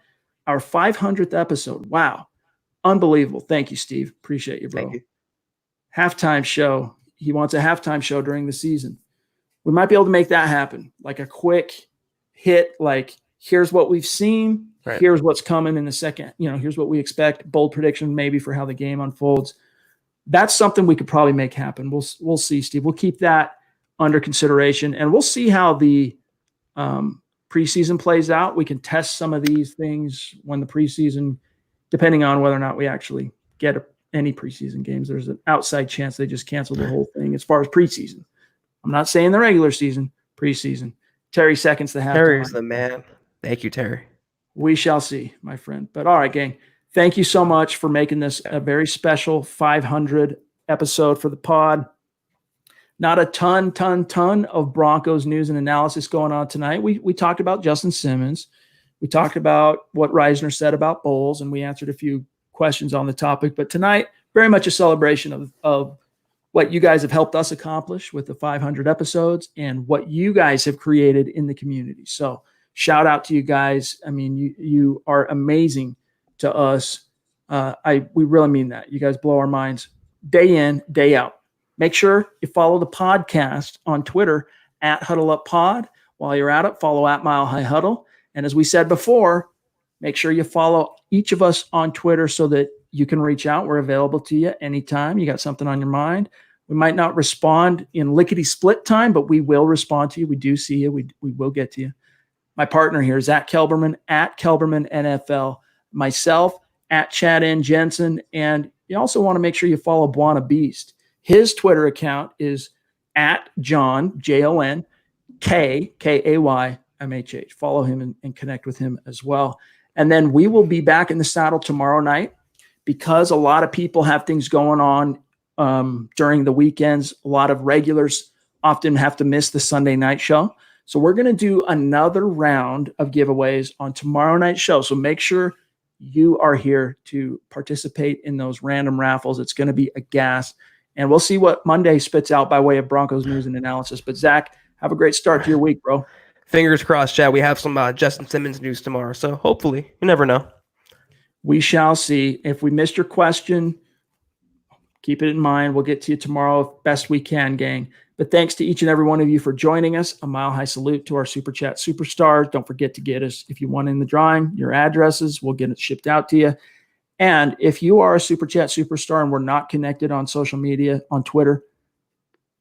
our 500th episode. Wow. Unbelievable. Thank you, Steve. Appreciate you, bro. Thank you. Halftime show. He wants a halftime show during the season. We might be able to make that happen. Like a quick hit, like here's what we've seen. Right. Here's what's coming in the second. Here's what we expect. Bold prediction maybe for how the game unfolds. That's something we could probably make happen. We'll see, Steve. We'll keep that under consideration, and we'll see how the preseason plays out. We can test some of these things when the preseason, depending on whether or not we actually get any preseason games. There's an outside chance they just cancel the whole thing as far as preseason. I'm not saying the regular season, preseason. Terry seconds the halftime. Terry's the man. Thank you, Terry. We shall see, my friend. But all right, gang, thank you so much for making this a very special 500 episode for the pod. Not a ton of Broncos news and analysis going on tonight. We talked about Justin Simmons. We talked about what Risner said about Bolles, and we answered a few questions on the topic. But tonight, very much a celebration of what you guys have helped us accomplish with the 500 episodes and what you guys have created in the community. So shout out to you guys. I mean, you are amazing to us. We really mean that. You guys blow our minds day in, day out. Make sure you follow the podcast on Twitter at Huddle Up Pod. While you're at it, follow at Mile High Huddle. And as we said before, make sure you follow each of us on Twitter so that you can reach out. We're available to you anytime you got something on your mind. We might not respond in lickety-split time, but we will respond to you. We do see you. We will get to you. My partner here, Zack Kelberman, at Kelberman NFL. Myself, at Chad N. Jensen. And you also want to make sure you follow Buana Beast. His Twitter account is at John, Jon, Kaymhh. Follow him and connect with him as well. And then we will be back in the saddle tomorrow night because a lot of people have things going on during the weekends. A lot of regulars often have to miss the Sunday night show. So we're going to do another round of giveaways on tomorrow night's show. So make sure you are here to participate in those random raffles. It's going to be a gas. And we'll see what Monday spits out by way of Broncos news and analysis. But Zach, have a great start to your week, bro. Fingers crossed, Chad. We have some Justin Simmons news tomorrow. So hopefully, you never know. We shall see. If we missed your question, keep it in mind. We'll get to you tomorrow best we can, gang. But thanks to each and every one of you for joining us. A mile high salute to our Super Chat superstars. Don't forget to get us, if you want in the drawing, your addresses. We'll get it shipped out to you. And if you are a Super Chat superstar and we're not connected on social media, on Twitter,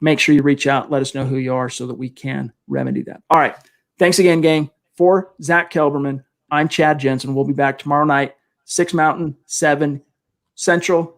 make sure you reach out. Let us know who you are so that we can remedy that. All right. Thanks again, gang. For Zack Kelberman, I'm Chad Jensen. We'll be back tomorrow night, 6 Mountain, 7 Central.